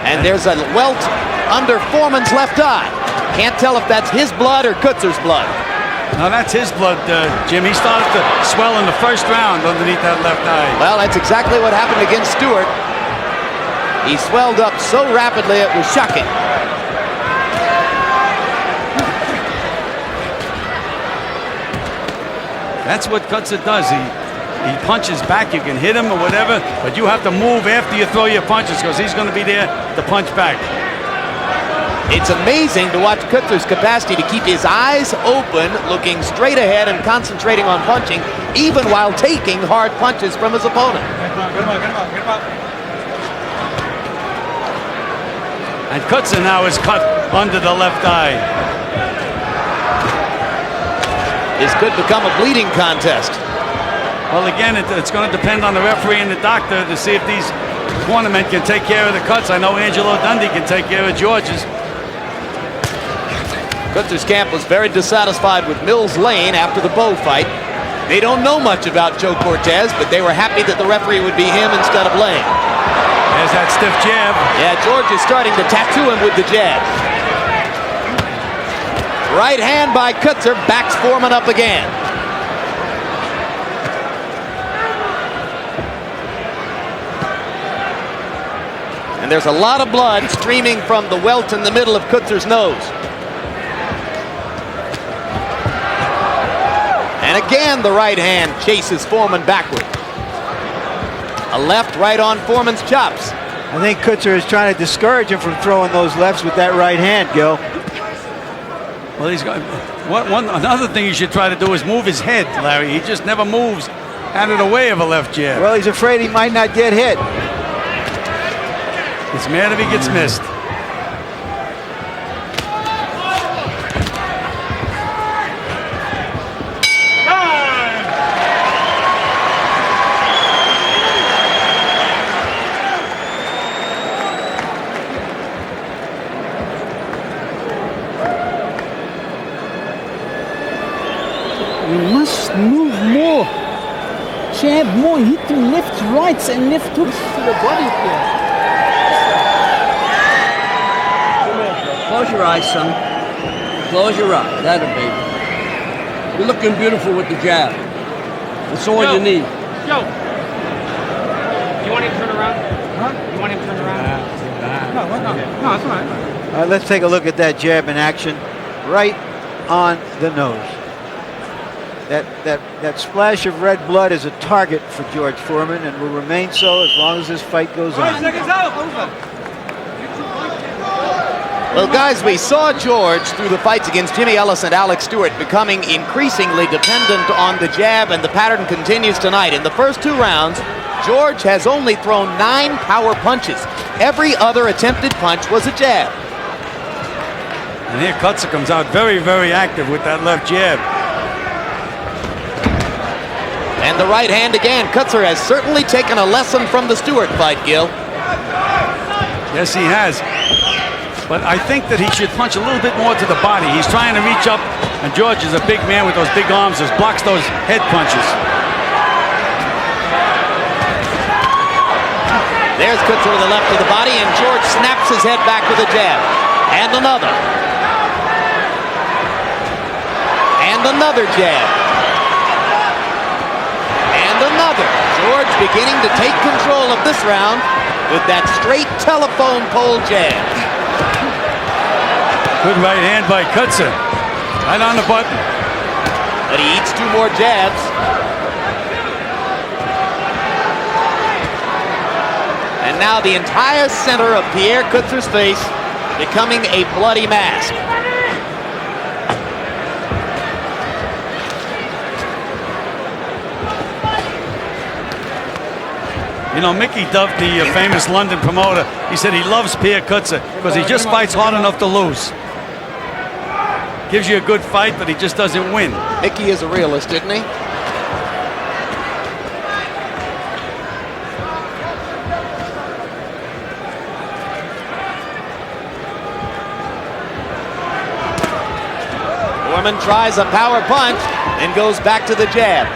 D: And there's a welt under Foreman's left eye. Can't tell if that's his blood or Coetzer's blood.
F: No, that's his blood, Jim. He started to swell in the first round underneath that left eye.
D: Well, that's exactly what happened against Stewart. He swelled up so rapidly it was shocking.
F: That's what Coetzer does. He punches back. You can hit him or whatever, but you have to move after you throw your punches because he's going to be there to punch back.
D: It's amazing to watch Coetzer's capacity to keep his eyes open, looking straight ahead and concentrating on punching, even while taking hard punches from his opponent.
F: And Coetzer now is cut under the left eye.
D: This could become a bleeding contest.
F: Well, again, it's going to depend on the referee and the doctor to see if these cornermen can take care of the cuts. I know Angelo Dundee can take care of George's.
D: Coetzer's camp was very dissatisfied with Mills Lane after the Bowe fight. They don't know much about Joe Cortez, but they were happy that the referee would be him instead of Lane.
F: There's that stiff jab.
D: Yeah, George is starting to tattoo him with the jab. Right hand by Coetzer backs Foreman up again. And there's a lot of blood streaming from the welt in the middle of Coetzer's nose. And again, the right hand chases Foreman backward. A left right on Foreman's chops.
E: I think Coetzer is trying to discourage him from throwing those lefts with that right hand, Gil.
F: Well, he's got another thing he should try to do is move his head, Larry. He just never moves out of the way of a left jab.
E: Well, he's afraid he might not get hit.
F: It's mad if he gets missed.
Q: You must move more. Jab more. Hit the left rights and left hooks to the body here.
H: Close your eyes, son. Close your eyes. That'll baby. You're looking beautiful with the jab. That's all you need.
L: Joe, you want him to turn around? Huh? You want him to turn around?
Q: No, it's all right.
E: All right, let's take a look at that jab in action. Right on the nose. That splash of red blood is a target for George Foreman and will remain so as long as this fight goes on.
Q: 5 seconds out. Over.
D: Well, guys, we saw George through the fights against Jimmy Ellis and Alex Stewart becoming increasingly dependent on the jab, and the pattern continues tonight. In the first 2 rounds, George has only thrown 9 power punches. Every other attempted punch was a jab.
F: And here Coetzer comes out very, very active with that left jab.
D: And the right hand again. Coetzer has certainly taken a lesson from the Stewart fight, Gil.
F: Yes, he has. But I think that he should punch a little bit more to the body. He's trying to reach up, and George is a big man with those big arms, just blocks those head punches.
D: There's Coetzer with the left to the body, and George snaps his head back with a jab. And another. And another jab. And another. George beginning to take control of this round with that straight telephone pole jab.
F: Good right hand by Coetzer. Right on the button.
D: But he eats 2 more jabs. And now the entire center of Pierre Coetzer's face becoming a bloody mask.
F: You know, Mickey Duff, the famous London promoter, he said he loves Pierre Coetzer because he just fights hard enough to lose. Gives you a good fight, but he just doesn't win.
D: Mickey is a realist, isn't he? Foreman tries a power punch and goes back to the jab.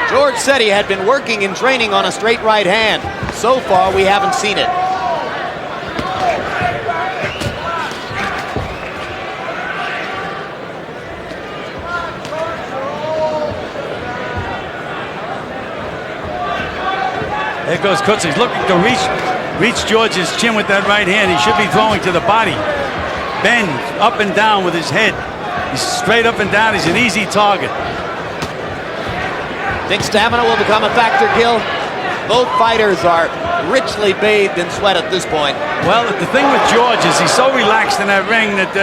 D: George said he had been working in training on a straight right hand. So far, we haven't seen it.
F: There goes Coetzer. He's looking to reach George's chin with that right hand. He should be throwing to the body. Bend up and down with his head. He's straight up and down. He's an easy target.
D: Think stamina will become a factor, Gil? Both fighters are richly bathed in sweat at this point.
F: Well, the thing with George is he's so relaxed in that ring that,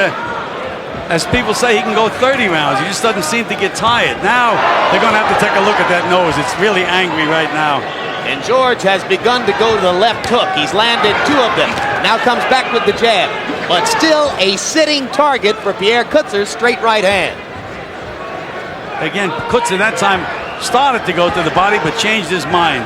F: as people say, he can go 30 rounds. He just doesn't seem to get tired. Now, they're going to have to take a look at that nose. It's really angry right now.
D: And George has begun to go to the left hook. He's landed 2 of them. Now comes back with the jab. But still a sitting target for Pierre Coetzer's straight right hand.
F: Again, Coetzer that time started to go to the body, but changed his mind.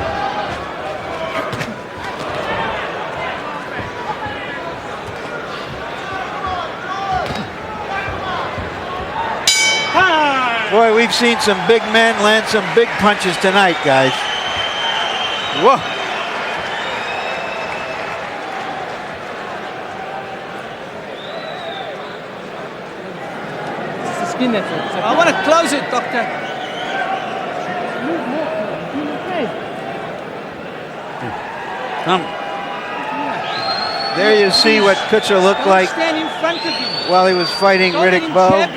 E: Boy, we've seen some big men land some big punches tonight, guys. Whoa.
Q: I want to close it, Doctor.
E: There you see what Coetzer looked like
Q: Stand in front of him.
E: while he was fighting Riddick Bowe.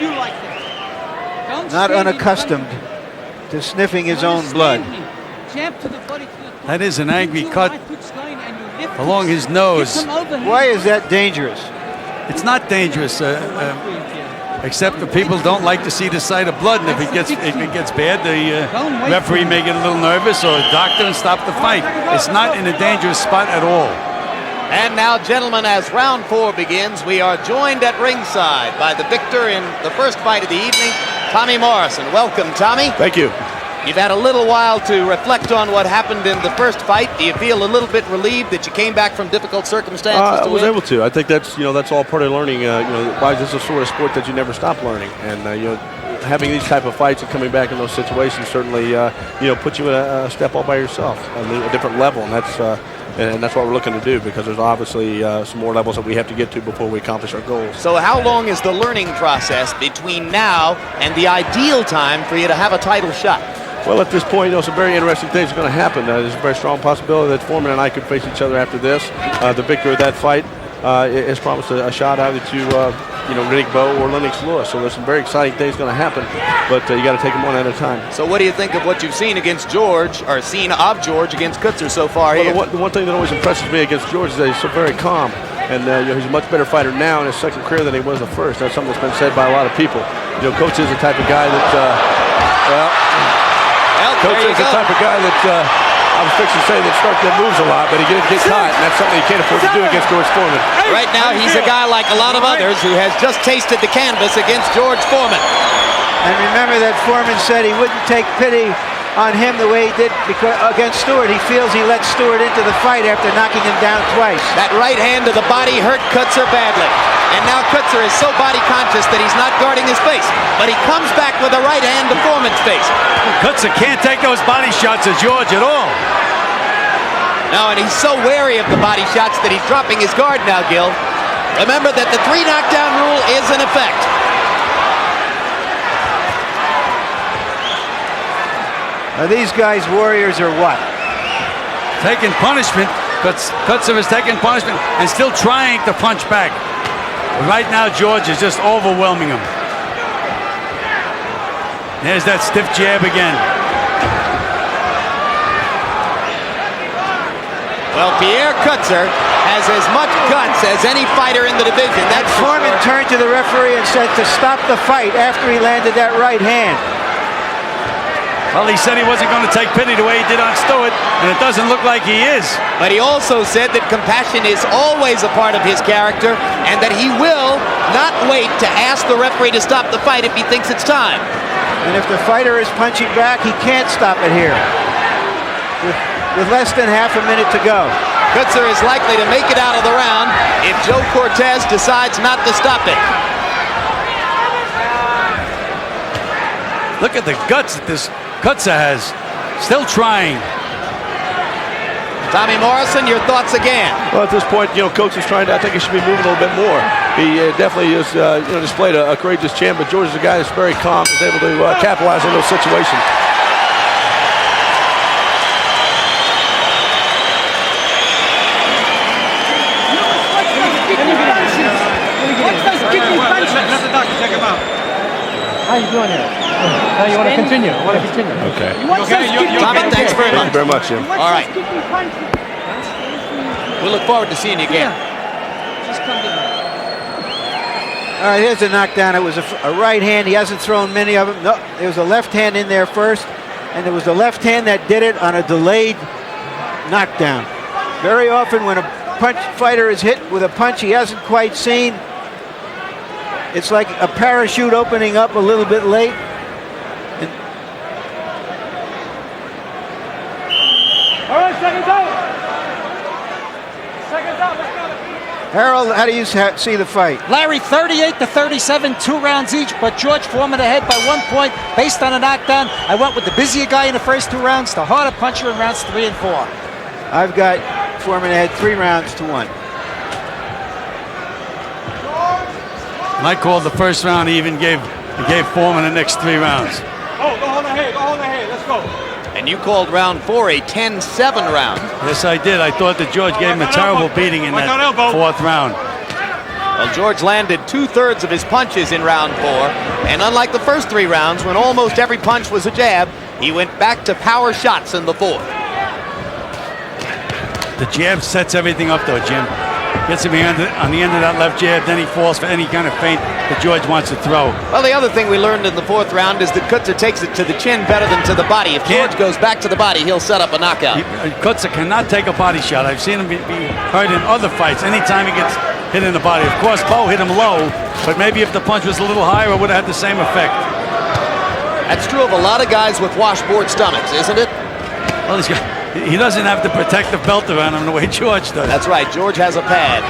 E: Not unaccustomed to sniffing his own blood.
F: That is an angry cut along his nose.
E: Why is that dangerous?
F: It's not dangerous, except the people don't like to see the sight of blood, and if it gets bad, the referee may get a little nervous, or a doctor, and stop the fight. It's not in a dangerous spot at all.
D: And now, gentlemen, as round 4 begins, we are joined at ringside by the victor in the first fight of the evening, Tommy Morrison. Welcome, Tommy.
J: Thank you.
D: You've had a little while to reflect on what happened in the first fight. Do you feel a little bit relieved that you came back from difficult circumstances
J: I was
D: win?
J: able to. I think that's all part of learning. Why this is a sort of sport that you never stop learning, and having these type of fights and coming back in those situations certainly puts you in a step all by yourself, a different level, and that's what we're looking to do, because there's obviously some more levels that we have to get to before we accomplish our goals.
D: So how long is the learning process between now and the ideal time for you to have a title shot?
J: Well, at this point, some very interesting things are going to happen. There's a very strong possibility that Foreman and I could face each other after this. The victor of that fight has promised a shot either to Riddick Bowe or Lennox Lewis. So there's some very exciting things going to happen, but you got to take them one at a time.
D: So what do you think of what you've seen against George, or seen of George against Coetzer so far here?
J: The one thing that always impresses me against George is that he's so very calm, and he's a much better fighter now in his second career than he was the first. That's something that's been said by a lot of people. Coetzer is the type of guy that, Coetzer is the type of guy that I was fixing to say that starts that moves a lot, but he didn't get caught, and that's something you can't afford to do against George Foreman.
D: Right now, he's a guy like a lot of others who has just tasted the canvas against George Foreman.
E: And remember that Foreman said he wouldn't take pity on him the way he did against Stewart. He feels he let Stewart into the fight after knocking him down twice.
D: That right hand to the body hurt Coetzer badly. And now Coetzer is so body conscious that he's not guarding his face. But he comes back with a right hand to Foreman's face.
F: Coetzer can't take those body shots at George at all.
D: No, and he's so wary of the body shots that he's dropping his guard now, Gil. Remember that the 3 knockdown rule is in effect.
E: Are these guys warriors or what?
F: Taking punishment. Coetzer is taking punishment and still trying to punch back. But right now, George is just overwhelming him. There's that stiff jab again.
D: Well, Pierre Coetzer has as much guts as any fighter in the division. That's
E: Foreman turned to the referee and said to stop the fight after he landed that right hand.
F: Well, he said he wasn't going to take pity the way he did on Stewart, and it doesn't look like he is.
D: But he also said that compassion is always a part of his character, and that he will not wait to ask the referee to stop the fight if he thinks it's time.
E: And if the fighter is punching back, he can't stop it here. With less than half a minute to go.
D: Coetzer is likely to make it out of the round if Joe Cortez decides not to stop it.
F: Look at the guts that this Coetzer has. Still trying.
D: Tommy Morrison, your thoughts again?
J: Well, at this point, Coetzer is trying to. I think he should be moving a little bit more. He definitely has, displayed a courageous champ, but George is a guy that's very calm, is able to capitalize on those situations.
Q: Let the doctor check him out.
M: How you doing here? You want to continue? I want to continue.
J: Okay.
D: Tommy, thanks very much.
J: Thank you very much, Jim.
D: All right. We'll look forward to seeing you again.
E: All right, here's a knockdown. It was a right hand. He hasn't thrown many of them. No, there was a left hand in there first, and it was the left hand that did it on a delayed knockdown. Very often when a fighter is hit with a punch he hasn't quite seen, it's like a parachute opening up a little bit late.
Q: All right, seconds out. Seconds out, let's go.
E: Harold, how do you see the fight?
N: Larry, 38-37, 2 rounds each, but George Foreman ahead by 1 point based on a knockdown. I went with the busier guy in the first 2 rounds, the harder puncher in rounds 3 and 4.
E: I've got Foreman ahead 3 rounds to 1.
F: I called the first round. He even gave Foreman the next 3 rounds.
Q: Oh, go hold the head, let's go.
D: And you called round 4 a 10-7 round.
F: Yes, I did. I thought that George gave him a terrible beating in that 4th round.
D: Well, George landed 2/3 of his punches in round 4, and unlike the first 3 rounds, when almost every punch was a jab, he went back to power shots in the 4th.
F: The jab sets everything up, though, Jim. Gets him on the end of that left jab, then he falls for any kind of feint that George wants to throw.
D: Well, the other thing we learned in the 4th round is that Coetzer takes it to the chin better than to the body. If George goes back to the body, he'll set up a knockout.
F: Coetzer cannot take a body shot. I've seen him be hurt in other fights anytime he gets hit in the body. Of course, Bo hit him low, but maybe if the punch was a little higher, it would have had the same effect.
D: That's true of a lot of guys with washboard stomachs, isn't it?
F: Well, he doesn't have the protective belt around him the way George does.
D: That's right. George has a pad.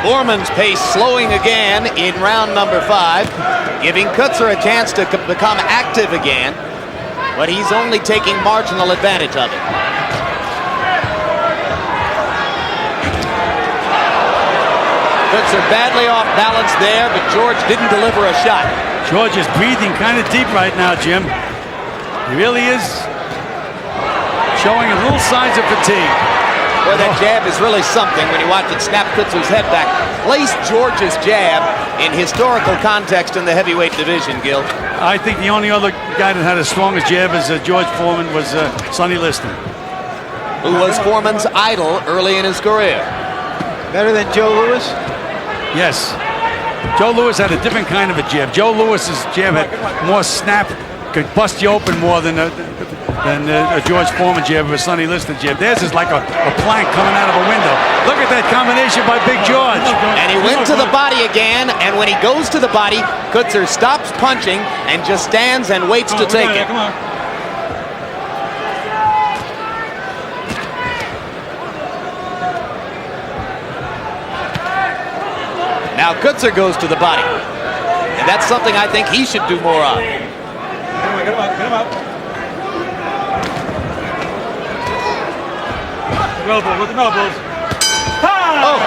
D: Foreman's pace slowing again in round number 5, giving Coetzer a chance to become active again. but he's only taking marginal advantage of it. Coetzer badly off balance there, but George didn't deliver a shot.
F: George is breathing kind of deep right now, Jim. He really is showing a little signs of fatigue.
D: Boy, that jab is really something when you watch it snap Coetzer's head back. Place George's jab in historical context in the heavyweight division, Gil.
F: I think the only other guy that had as strong a jab as George Foreman was Sonny Liston,
D: who was Foreman's idol early in his career.
E: Better than Joe Louis?
F: Yes. Joe Louis had a different kind of a jab. Joe Louis's jab had more snap, could bust you open more than a George Foreman jab or a Sonny Liston jab. Theirs is like a plank coming out of a window. Look at that combination by Big George.
D: And he went to the body again, and when he goes to the body, Coetzer stops punching and just stands and waits to take it.
F: Come on.
D: Now Coetzer goes to the body, and that's something I think he should do more of.
F: Get him up. With the elbows.
D: Oh.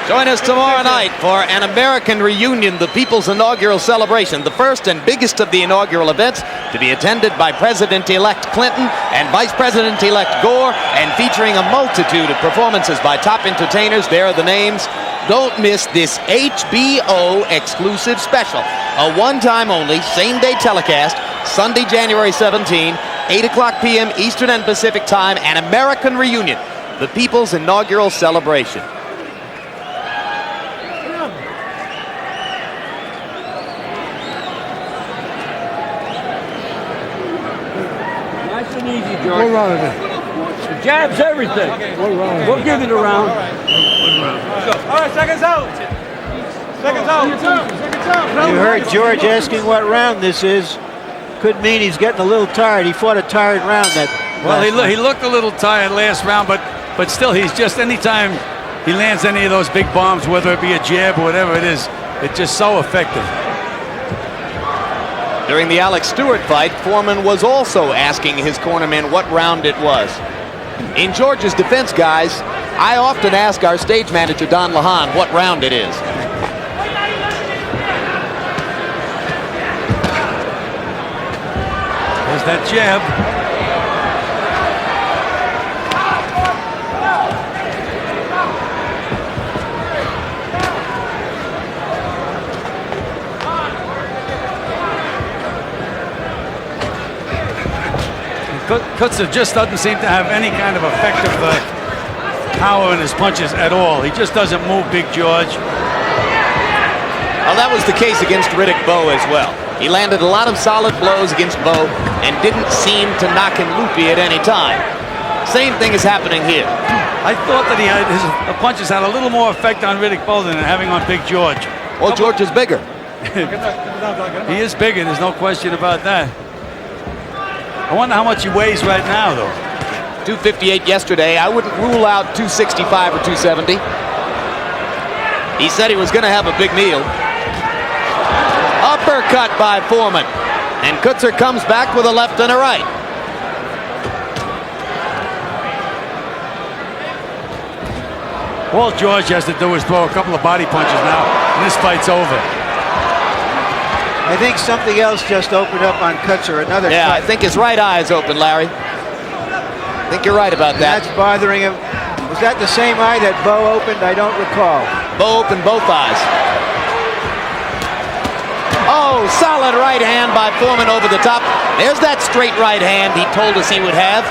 D: Join us tomorrow night for an American reunion, the People's Inaugural Celebration, the first and biggest of the inaugural events, to be attended by President-elect Clinton and Vice President-elect Gore, and featuring a multitude of performances by top entertainers. There are the names. Don't miss this HBO exclusive special, a one-time only, same-day telecast, Sunday, January 17, 8 o'clock p.m. Eastern and Pacific Time, an American reunion, the People's Inaugural Celebration.
H: Nice and easy, George. One round of it. The jab's everything. We'll give it a round.
I: All right, seconds out. Seconds out.
E: You heard George asking what round this is. Could mean he's getting a little tired. He fought a tired round that.
F: Well, he looked a little tired last round, but still, he's just anytime he lands any of those big bombs, whether it be a jab or whatever it is, it's just so effective.
D: During the Alex Stewart fight, Foreman was also asking his cornerman what round it was. In George's defense, guys, I often ask our stage manager, Don Lahan, what round it is.
F: There's that jab. Coetzer just doesn't seem to have any kind of effective power in his punches at all. He just doesn't move Big George.
D: Well, that was the case against Riddick Bowe as well. He landed a lot of solid blows against Bowe and didn't seem to knock him loopy at any time. Same thing is happening here.
F: I thought that his punches had a little more effect on Riddick Bowe than having on Big George.
D: Well, George is bigger.
F: He is bigger, there's no question about that. I wonder how much he weighs right now, though.
D: 258 yesterday. I wouldn't rule out 265 or 270. He said he was going to have a big meal. Uppercut by Foreman. And Coetzer comes back with a left and a right.
F: All George has to do is throw a couple of body punches now, and this fight's over.
E: I think something else just opened up on Coetzer. Another
D: Yeah,
E: cut.
D: I think his right eye is open, Larry. I think you're right about that.
E: That's bothering him. Was that the same eye that Bowe opened? I don't recall.
D: Bowe opened both eyes. Oh, solid right hand by Foreman over the top. There's that straight right hand he told us he would have.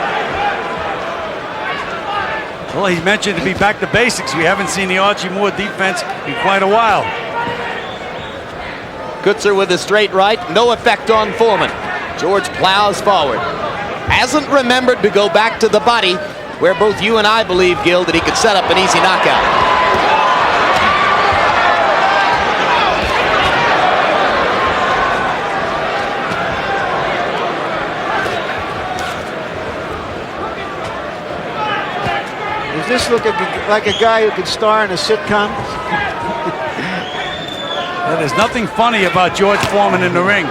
F: Well, he mentioned to be back to basics. We haven't seen the Archie Moore defense in quite a while.
D: Coetzer with a straight right, no effect on Foreman. George plows forward. Hasn't remembered to go back to the body, where both you and I believe, Gil, that he could set up an easy knockout.
E: Does this look like a guy who could star in a sitcom?
F: There's nothing funny about George Foreman in the ring.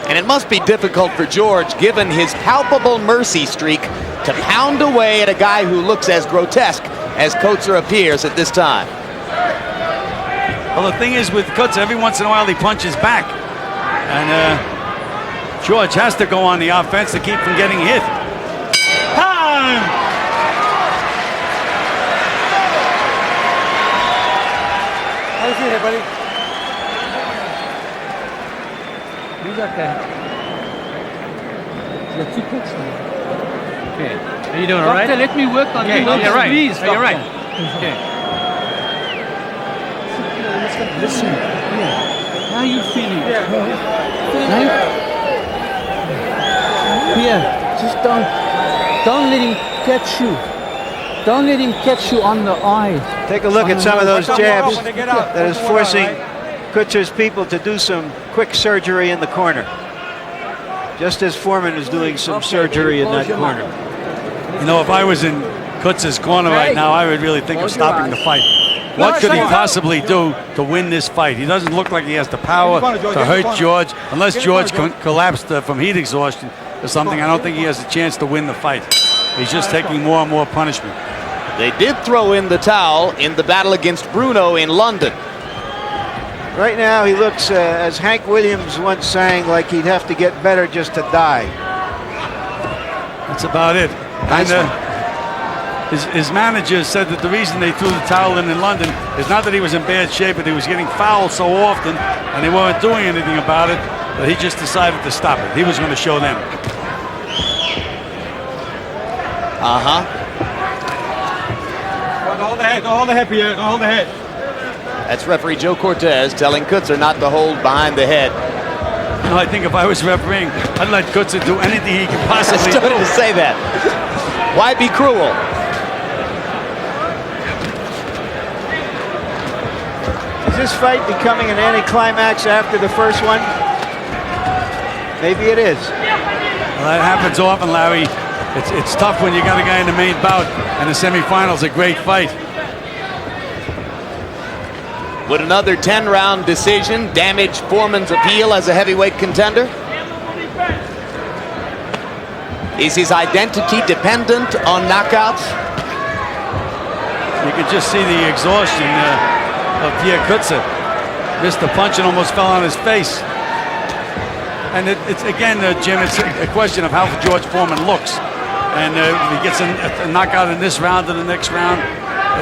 D: And it must be difficult for George, given his palpable mercy streak, to pound away at a guy who looks as grotesque as Coetzer appears at this time.
F: Well, the thing is with Coetzer, every once in a while he punches back. And George has to go on the offense to keep from getting hit. Time!
M: How you feeling, buddy? You got that. You got 2 cuts now. Okay. Are you doing all right? Let me work on you. You're right. Please, you're right. Okay. Listen. Yeah. How are you feeling? Yeah. Just don't let him catch you. Don't let him catch you on the eyes.
E: Take a look at some of those jabs that is forcing Coetzer's people to do some quick surgery in the corner. Just as Foreman is doing some surgery in that corner.
F: You know, if I was in Coetzer's corner right now, I would really think of stopping the fight. What could he possibly do to win this fight? He doesn't look like he has the power to hurt George. Unless George collapsed from heat exhaustion or something, I don't think he has a chance to win the fight. He's just taking more and more punishment.
D: They did throw in the towel in the battle against Bruno in London.
E: Right now he looks, as Hank Williams once sang, like he'd have to get better just to die.
F: That's about it.
E: Nice
F: and his manager said that the reason they threw the towel in London is not that he was in bad shape, but he was getting fouled so often and they weren't doing anything about it, that he just decided to stop it. He was going to show them.
I: Don't hold the head. Don't hold the head, Pierre. Don't hold the head.
D: That's referee Joe Cortez telling Coetzer not to hold behind the head.
F: No, I think if I was refereeing, I'd let Coetzer do anything he could possibly do.
D: I started to say that. Why be cruel?
E: Is this fight becoming an anticlimax after the first one? Maybe it is.
F: Well, that happens often, Larry. It's tough when you got a guy in the main bout and the semifinals, a great fight.
D: Would another 10-round decision damage Foreman's appeal as a heavyweight contender? Is his identity dependent on knockouts?
F: You can just see the exhaustion of Pierre Coetzer. Missed the punch and almost fell on his face. And it's again, Jim, it's a question of how George Foreman looks. And if he gets a knockout in this round or the next round,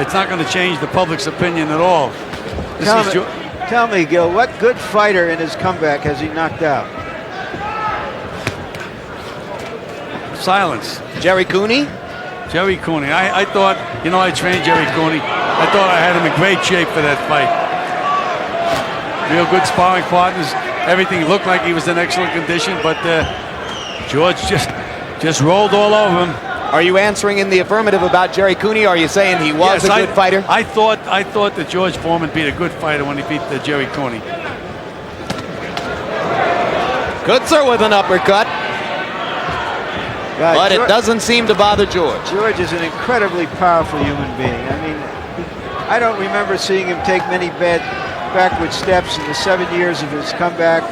F: it's not going to change the public's opinion at all.
E: Tell me, Gil, what good fighter in his comeback has he knocked out?
F: Silence.
D: Jerry Cooney?
F: Jerry Cooney. I thought, you know, I trained Jerry Cooney. I thought I had him in great shape for that fight. Real good sparring partners. Everything looked like he was in excellent condition, but George just rolled all over him.
D: Are you answering in the affirmative about Jerry Cooney? Or are you saying he was a good fighter?
F: I thought that George Foreman beat a good fighter when he beat Jerry Cooney.
D: Coetzer with an uppercut. But it doesn't seem to bother George.
E: George is an incredibly powerful human being. I mean, I don't remember seeing him take many bad backward steps in the 7 years of his comeback.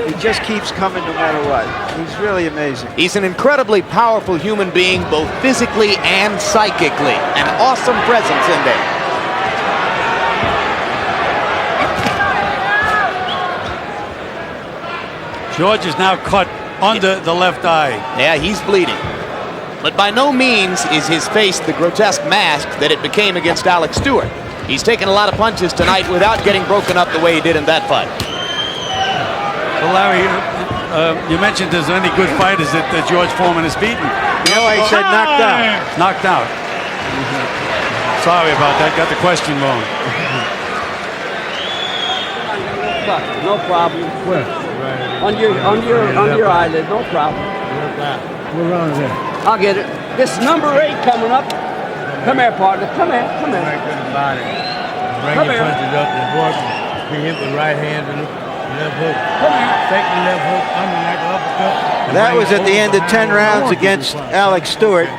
E: He just keeps coming no matter what. He's really amazing.
D: He's an incredibly powerful human being, both physically and psychically. An awesome presence in there.
F: George is now cut under the left eye.
D: Yeah, he's bleeding. But by no means is his face the grotesque mask that it became against Alex Stewart. He's taken a lot of punches tonight without getting broken up the way he did in that fight.
F: Well, Larry, you mentioned there's any good fighters that George Foreman has beaten.
E: No, I said knocked out.
F: Knocked out. Sorry about that. Got the question wrong.
H: No problem.
M: Where?
H: On your eyelid, no problem.
M: We're around there.
H: I'll get it. This number 8 coming up. Come here, partner. Come here. Come here.
M: Bring your punches up and work. Be hit with right hand and left hook.
H: Come here.
M: Take the left hook under like an uppercut.
E: That was at the end of 10 rounds against Alex Stewart.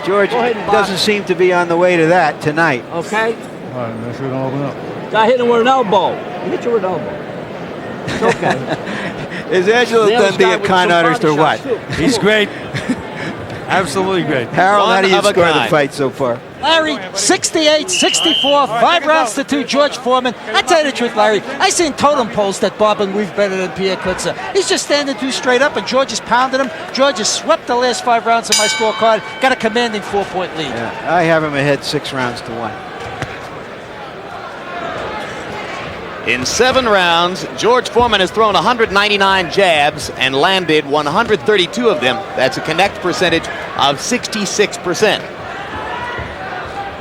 E: George doesn't seem to be on the way to that tonight.
H: Okay.
M: All right, make sure you don't open up.
H: I hit him with an elbow. He hit you with an elbow. It's okay.
E: Is Angelo Dundee a con artist or what?
F: He's great. Absolutely great.
E: Harold, how do you score the fight so far?
N: Larry, 68-64, 5 rounds to 2, George Foreman. I tell you the truth, Larry, I seen totem poles that bob and weave better than Pierre Coetzer. He's just standing too straight up, and George is pounding him. George has swept the last 5 rounds of my scorecard, got a commanding 4-point lead.
E: Yeah, I have him ahead 6 rounds to 1.
D: In 7 rounds, George Foreman has thrown 199 jabs and landed 132 of them. That's a connect percentage of 66%.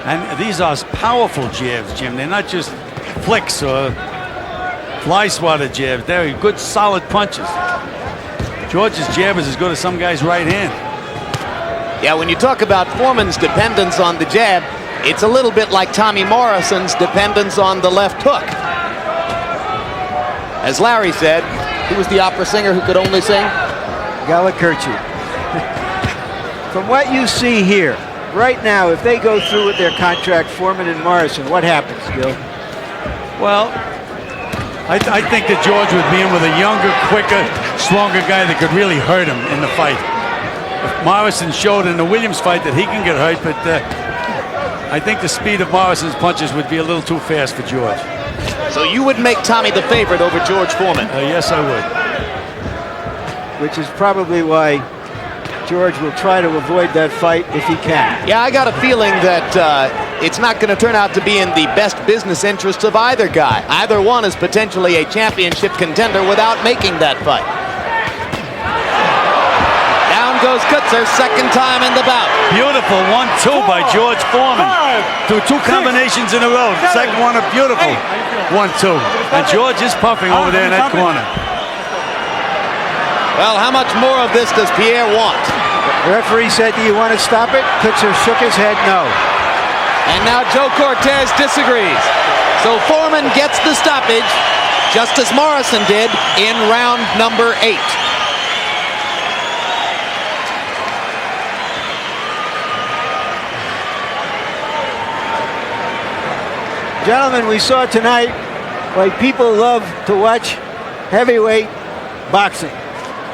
F: And these are powerful jabs, Jim. They're not just flicks or fly swatter jabs. They're good, solid punches. George's jab is as good as some guy's right hand.
D: Yeah, when you talk about Foreman's dependence on the jab, it's a little bit like Tommy Morrison's dependence on the left hook. As Larry said, who was the opera singer who could only sing?
E: Galacurci. From what you see here, right now, if they go through with their contract, Foreman and Morrison, what happens, Gil?
F: Well, I think that George would be in with a younger, quicker, stronger guy that could really hurt him in the fight. If Morrison showed in the Williams fight that he can get hurt, but I think the speed of Morrison's punches would be a little too fast for George.
D: So you would make Tommy the favorite over George Foreman?
F: Yes, I would.
E: Which is probably why George will try to avoid that fight if he can.
D: Yeah, I got a feeling that it's not going to turn out to be in the best business interests of either guy. Either one is potentially a championship contender without making that fight. Down goes Coetzer, second time in the bout.
F: Beautiful 1-2 by George Foreman. Through 2 combinations in a row. Second one, a beautiful 1-2. And George is puffing over there in that corner.
D: Well, how much more of this does Pierre want?
E: The referee said, do you want to stop it? Coetzer shook his head no.
D: And now Joe Cortez disagrees. So Foreman gets the stoppage, just as Morrison did in round number 8.
E: Gentlemen, we saw tonight why people love to watch heavyweight boxing.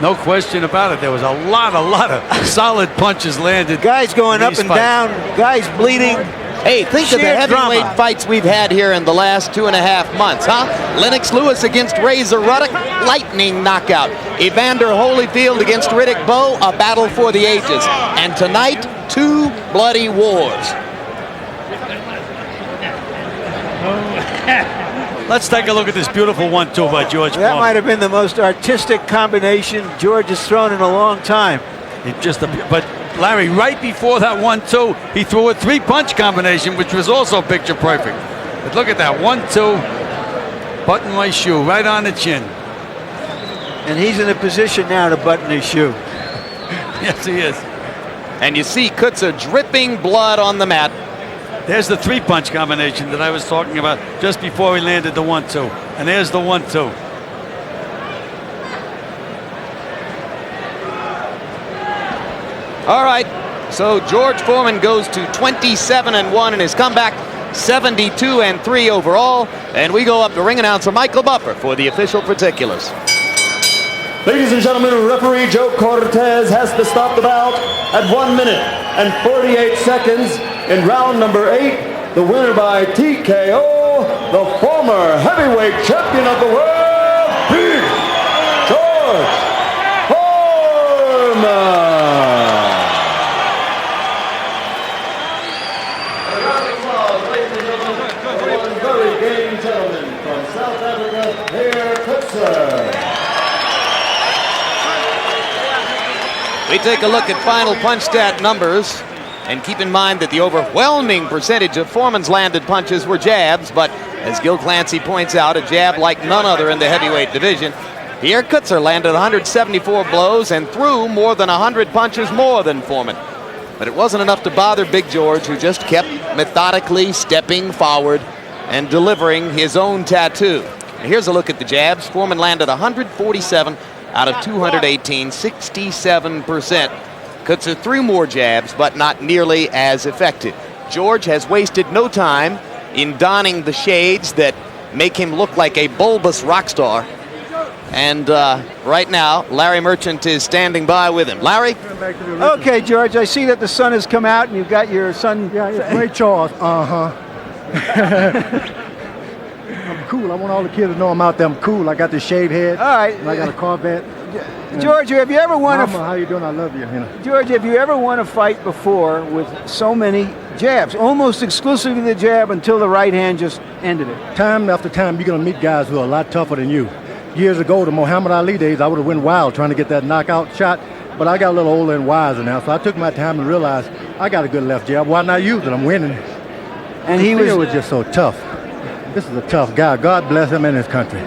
F: No question about it. There was a lot of solid punches landed.
E: Guys going up and down, guys bleeding.
D: Hey, think of the heavyweight fights we've had here in the last 2.5 months, huh? Lennox Lewis against Razor Ruddock, lightning knockout. Evander Holyfield against Riddick Bowe, a battle for the ages. And tonight, 2 bloody wars.
F: Let's take a look at this beautiful 1-2 by George Foreman.
E: That might have been the most artistic combination George has thrown in a long time.
F: But Larry, right before that 1-2, he threw a 3-punch combination, which was also picture perfect. But look at that 1-2, button my shoe right on the chin.
E: And he's in a position now to button his shoe.
F: Yes, he is.
D: And you see Coetzer dripping blood on the mat.
F: There's the 3-punch combination that I was talking about just before he landed the 1-2. And there's the 1-2.
D: All right, so George Foreman goes to 27-1 in his comeback, 72-3 overall. And we go up to ring announcer Michael Buffer for the official particulars.
O: Ladies and gentlemen, referee Joe Cortez has to stop the bout at 1 minute and 48 seconds. In round number 8, the winner by TKO, the former heavyweight champion of the world, George Foreman. One very game gentleman from South Africa, Pierre Coetzer.
D: We take a look at final punch stat numbers. And keep in mind that the overwhelming percentage of Foreman's landed punches were jabs, but as Gil Clancy points out, a jab like none other in the heavyweight division. Pierre Coetzer landed 174 blows and threw more than 100 punches more than Foreman. But it wasn't enough to bother Big George, who just kept methodically stepping forward and delivering his own tattoo. And here's a look at the jabs. Foreman landed 147 out of 218, 67%. Coetzer threw more jabs, but not nearly as effective. George has wasted no time in donning the shades that make him look like a bulbous rock star. And right now, Larry Merchant is standing by with him. Larry?
E: Okay, George, I see that the sun has come out and you've got your son.
P: Yeah, Ray Charles. I'm cool. I want all the kids to know I'm out there. I'm cool. I got the shaved head.
E: All right.
P: And I got a Corvette.
E: George, have you ever won
P: Mama, how you doing? I love you.
E: George, have you ever won a fight before with so many jabs? Almost exclusively the jab until the right hand just ended it.
P: Time after time, you're going to meet guys who are a lot tougher than you. Years ago, the Muhammad Ali days, I would have went wild trying to get that knockout shot, but I got a little older and wiser now, so I took my time and realized I got a good left jab. Why not use it? I'm winning.
E: And he was
P: just so tough. This is a tough guy. God bless him and his country.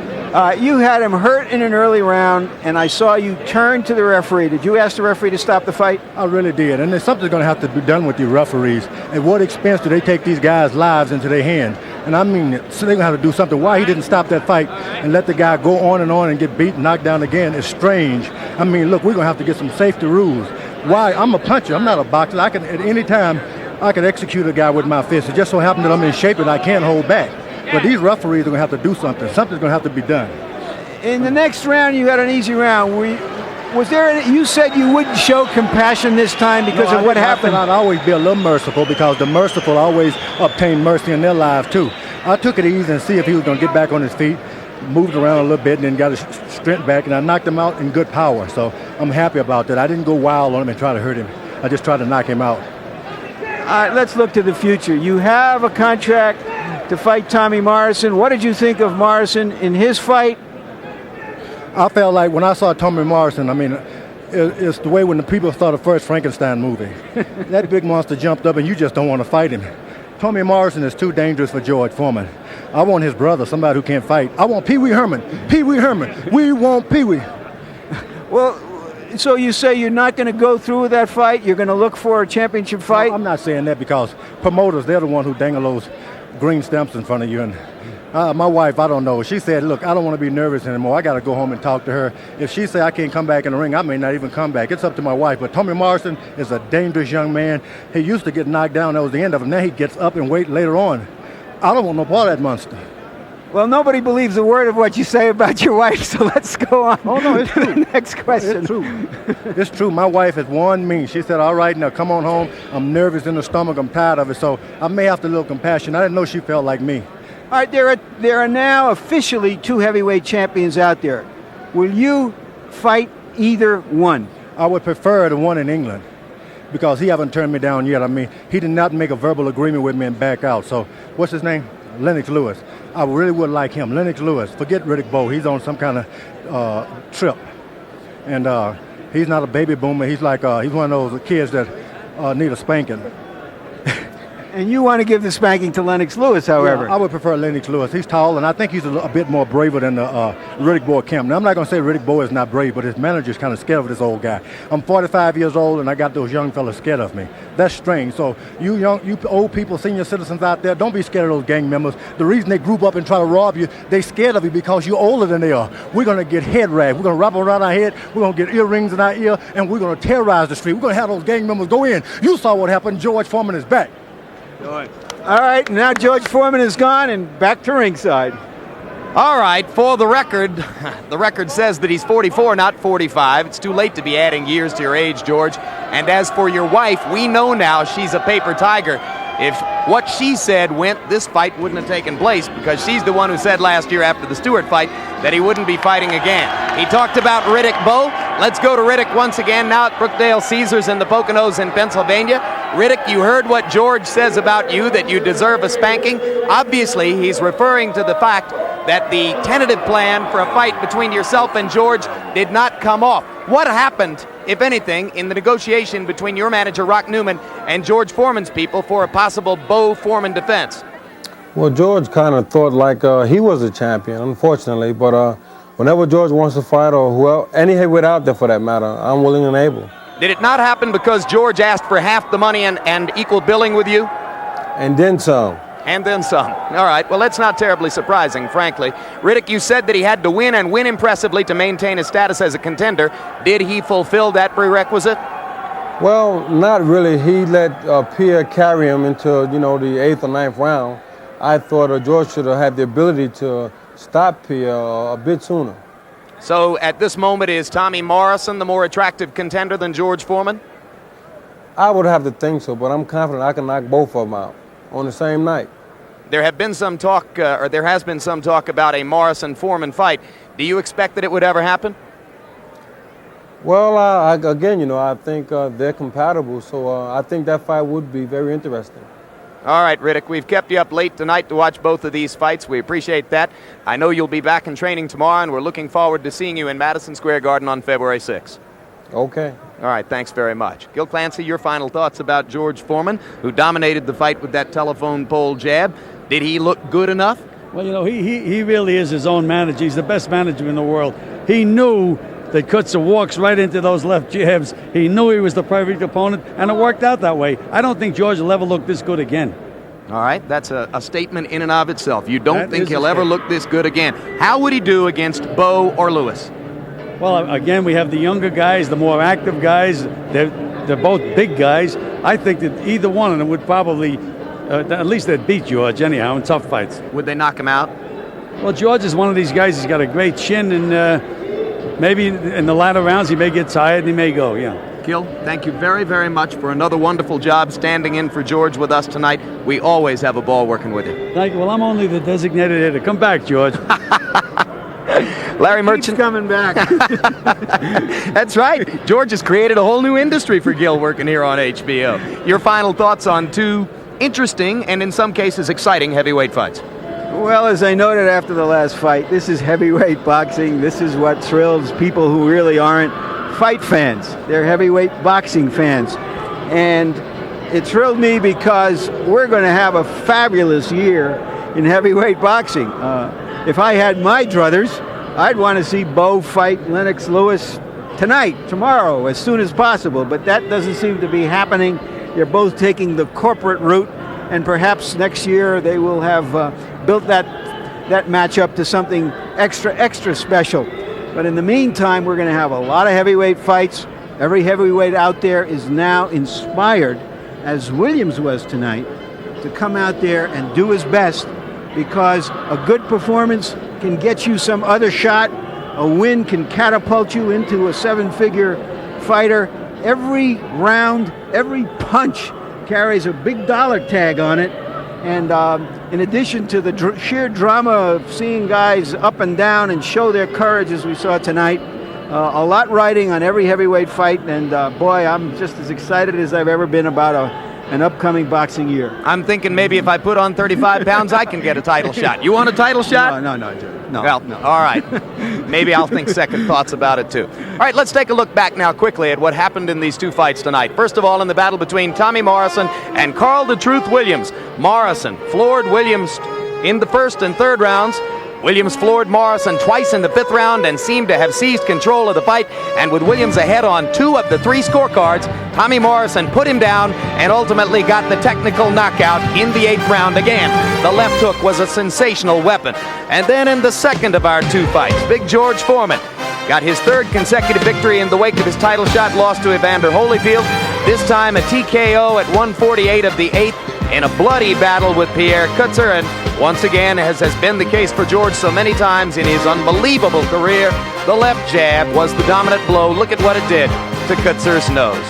E: You had him hurt in an early round, and I saw you turn to the referee. Did you ask the referee to stop the fight?
P: I really did, and there's something's going to have to be done with the referees. At what expense do they take these guys' lives into their hands? And I mean, so they're going to have to do something. Why he didn't stop that fight and let the guy go on and get beat, knocked down again is strange. I mean, look, we're going to have to get some safety rules. Why? I'm a puncher. I'm not a boxer. I can, at any time, I can execute a guy with my fist. It just so happened that I'm in shape and I can't hold back. But these referees are going to have to do something. Something's going to have to be done.
E: In the next round, you had an easy round. Was there any, you said you wouldn't show compassion this time because of what happened?
P: I'd always be a little merciful because the merciful always obtain mercy in their lives too. I took it easy and see if he was going to get back on his feet, moved around a little bit, and then got his strength back, and I knocked him out in good power. So I'm happy about that. I didn't go wild on him and try to hurt him. I just tried to knock him out.
E: All right, let's look to the future. You have a contract to fight Tommy Morrison. What did you think of Morrison in his fight?
P: I felt like when I saw Tommy Morrison, I mean, it's the way when the people saw the first Frankenstein movie. That big monster jumped up and you just don't want to fight him. Tommy Morrison is too dangerous for George Foreman. I want his brother, somebody who can't fight. I want Pee Wee Herman. Pee Wee Herman. We want Pee Wee.
E: Well, so you say you're not going to go through with that fight? You're going to look for a championship fight?
P: No, I'm not saying that because promoters, they're the one who dangle those green stamps in front of you. And my wife, I don't know. She said, look, I don't want to be nervous anymore. I got to go home and talk to her. If she say I can't come back in the ring, I may not even come back. It's up to my wife. But Tommy Morrison is a dangerous young man. He used to get knocked down. That was the end of it. Now he gets up and wait later on. I don't want no part of that monster.
E: Well, nobody believes a word of what you say about your wife, so let's go on.
P: Oh, no, it's true.
E: Next question.
P: It's true. It's true. My wife has warned me. She said, all right, now come on home. I'm nervous in the stomach. I'm tired of it. So I may have to a little compassion. I didn't know she felt like me.
E: All right, there are now officially 2 heavyweight champions out there. Will you fight either one?
P: I would prefer the one in England because he haven't turned me down yet. I mean, he did not make a verbal agreement with me and back out. So what's his name? Lennox Lewis. I really would like him. Lennox Lewis. Forget Riddick Bowe. He's on some kind of trip. And he's not a baby boomer. He's like he's one of those kids that need a spanking.
E: And you want to give the spanking to Lennox Lewis, however.
P: Yeah, I would prefer Lennox Lewis. He's tall, and I think he's a bit more braver than Riddick Bowe Kemp. Now, I'm not going to say Riddick Bowe is not brave, but his manager's kind of scared of this old guy. I'm 45 years old, and I got those young fellas scared of me. That's strange. So you old people, senior citizens out there, don't be scared of those gang members. The reason they group up and try to rob you, they scared of you because you're older than they are. We're going to get head wrapped. We're going to wrap them around our head. We're going to get earrings in our ear, and we're going to terrorize the street. We're going to have those gang members go in. You saw what happened. George Foreman is back.
E: All right, now George Foreman is gone and back to ringside.
D: All right, for the record says that he's 44, not 45. It's too late to be adding years to your age, George. And as for your wife, we know now she's a paper tiger. If what she said went, this fight wouldn't have taken place because she's the one who said last year after the Stewart fight that he wouldn't be fighting again. He talked about Riddick Bowe. Let's go to Riddick once again now at Brookdale Caesars in the Poconos in Pennsylvania. Riddick, you heard what George says about you, that you deserve a spanking. Obviously, he's referring to the fact that the tentative plan for a fight between yourself and George did not come off. What happened, if anything, in the negotiation between your manager, Rock Newman, and George Foreman's people for a possible Bowe-Foreman defense?
T: Well, George kind of thought like he was a champion, unfortunately, but whenever George wants to fight, or whoever, any heavyweight out there for that matter, I'm willing and able.
D: Did it not happen because George asked for half the money and equal billing with you?
T: And then some.
D: And then some. All right, well, that's not terribly surprising, frankly. Riddick, you said that he had to win and win impressively to maintain his status as a contender. Did he fulfill that prerequisite?
T: Well, not really. He let Pierre carry him into, the 8th or 9th round. I thought George should have had the ability to stop Pierre a bit sooner.
D: So at this moment, is Tommy Morrison the more attractive contender than George Foreman?
T: I would have to think so, but I'm confident I can knock both of them out on the same night.
D: There have been some talk, or there has been some talk about a Morrison-Foreman fight. Do you expect that it would ever happen?
T: Well, again, I think they're compatible, so I think that fight would be very interesting.
D: All right, Riddick, we've kept you up late tonight to watch both of these fights. We appreciate that. I know you'll be back in training tomorrow, and we're looking forward to seeing you in Madison Square Garden on February 6th.
T: Okay.
D: All right, thanks very much. Gil Clancy, your final thoughts about George Foreman, who dominated the fight with that telephone pole jab. Did he look good enough?
F: Well, he really is his own manager. He's the best manager in the world. He knew that Coetzer walks right into those left jabs. He knew he was the perfect opponent, and it worked out that way. I don't think George will ever look this good again.
D: All right, that's a statement in and of itself. You don't think he'll ever look this good again. How would he do against Bo or Lewis?
F: Well, again, we have the younger guys, the more active guys. They're both big guys. I think that either one of them would probably, at least they'd beat George anyhow in tough fights.
D: Would they knock him out?
F: Well, George is one of these guys. He's got a great chin, and maybe in the latter rounds he may get tired and he may go, yeah.
D: Gil, thank you very, very much for another wonderful job standing in for George with us tonight. We always have a ball working with you.
F: Thank you. Well, I'm only the designated hitter. Come back, George.
D: Larry Merchant.
E: Keeps coming back.
D: That's right. George has created a whole new industry for Gil working here on HBO. Your final thoughts on two interesting and in some cases exciting heavyweight fights?
E: Well, as I noted after the last fight, this is heavyweight boxing. This is what thrills people who really aren't fight fans. They're heavyweight boxing fans. And it thrilled me because we're going to have a fabulous year in heavyweight boxing. If I had my druthers, I'd want to see Bo fight Lennox Lewis tonight, tomorrow, as soon as possible. But that doesn't seem to be happening. They're both taking the corporate route, and perhaps next year they will have built that matchup to something extra special. But in the meantime, we're going to have a lot of heavyweight fights. Every heavyweight out there is now inspired, as Williams was tonight, to come out there and do his best, because a good performance can get you some other shot. A win can catapult you into a seven-figure fighter. Every round, every punch carries a big dollar tag on it. And in addition to the sheer drama of seeing guys up and down and show their courage as we saw tonight, a lot riding on every heavyweight fight. And boy, I'm just as excited as I've ever been about an upcoming boxing year.
D: I'm thinking maybe if I put on 35 pounds, I can get a title shot. You want a title shot?
E: No.
D: Well, no. All right. Maybe I'll think second thoughts about it, too. All right, let's take a look back now quickly at what happened in these two fights tonight. First of all, in the battle between Tommy Morrison and Carl the Truth Williams. Morrison floored Williams in the first and third rounds. Williams floored Morrison twice in the fifth round and seemed to have seized control of the fight. And with Williams ahead on 2 of the 3 scorecards, Tommy Morrison put him down and ultimately got the technical knockout in the 8th round again. The left hook was a sensational weapon. And then in the second of our 2 fights, Big George Foreman got his 3rd consecutive victory in the wake of his title shot loss to Evander Holyfield. This time a TKO at 148 of the 8th in a bloody battle with Pierre Coetzer. And once again, as has been the case for George so many times in his unbelievable career, the left jab was the dominant blow. Look at what it did to Coetzer's nose.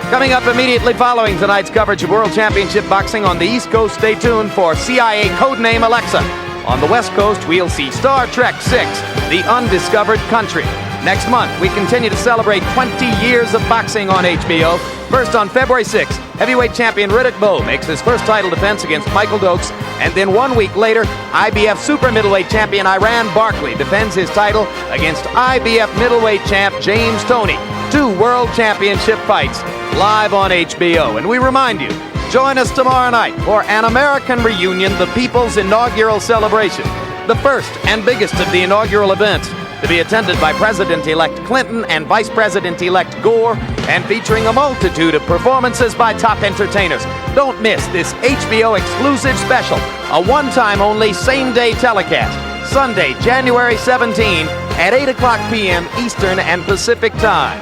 D: Coming up immediately following tonight's coverage of World Championship Boxing on the East Coast, stay tuned for CIA Codename Alexa. On the West Coast, we'll see Star Trek VI, The Undiscovered Country. Next month, we continue to celebrate 20 years of boxing on HBO. First, on February 6th, heavyweight champion Riddick Bowe makes his first title defense against Michael Dokes. And then 1 week later, IBF super middleweight champion Iran Barkley defends his title against IBF middleweight champ James Toney. 2 world championship fights live on HBO. And we remind you, join us tomorrow night for an American reunion, the People's inaugural celebration. The first and biggest of the inaugural events, to be attended by President-elect Clinton and Vice President-elect Gore, and featuring a multitude of performances by top entertainers. Don't miss this HBO exclusive special, a one-time only same-day telecast, Sunday, January 17 at 8 o'clock p.m. Eastern and Pacific Time.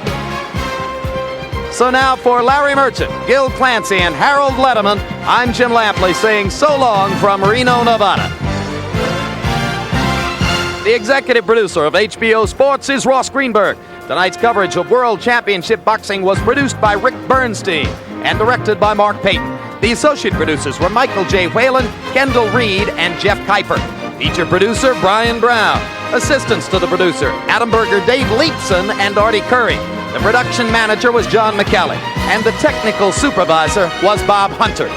D: So now for Larry Merchant, Gil Clancy, and Harold Letterman, I'm Jim Lampley saying so long from Reno, Nevada. The executive producer of HBO Sports is Ross Greenberg. Tonight's coverage of World Championship Boxing was produced by Rick Bernstein and directed by Mark Payton. The associate producers were Michael J. Whalen, Kendall Reed, and Jeff Kuiper. Feature producer Brian Brown. Assistants to the producer Adam Berger, Dave Leepson, and Artie Curry. The production manager was John McKelly, and the technical supervisor was Bob Hunter.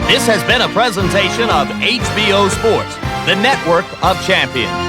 D: This has been a presentation of HBO Sports, the network of champions.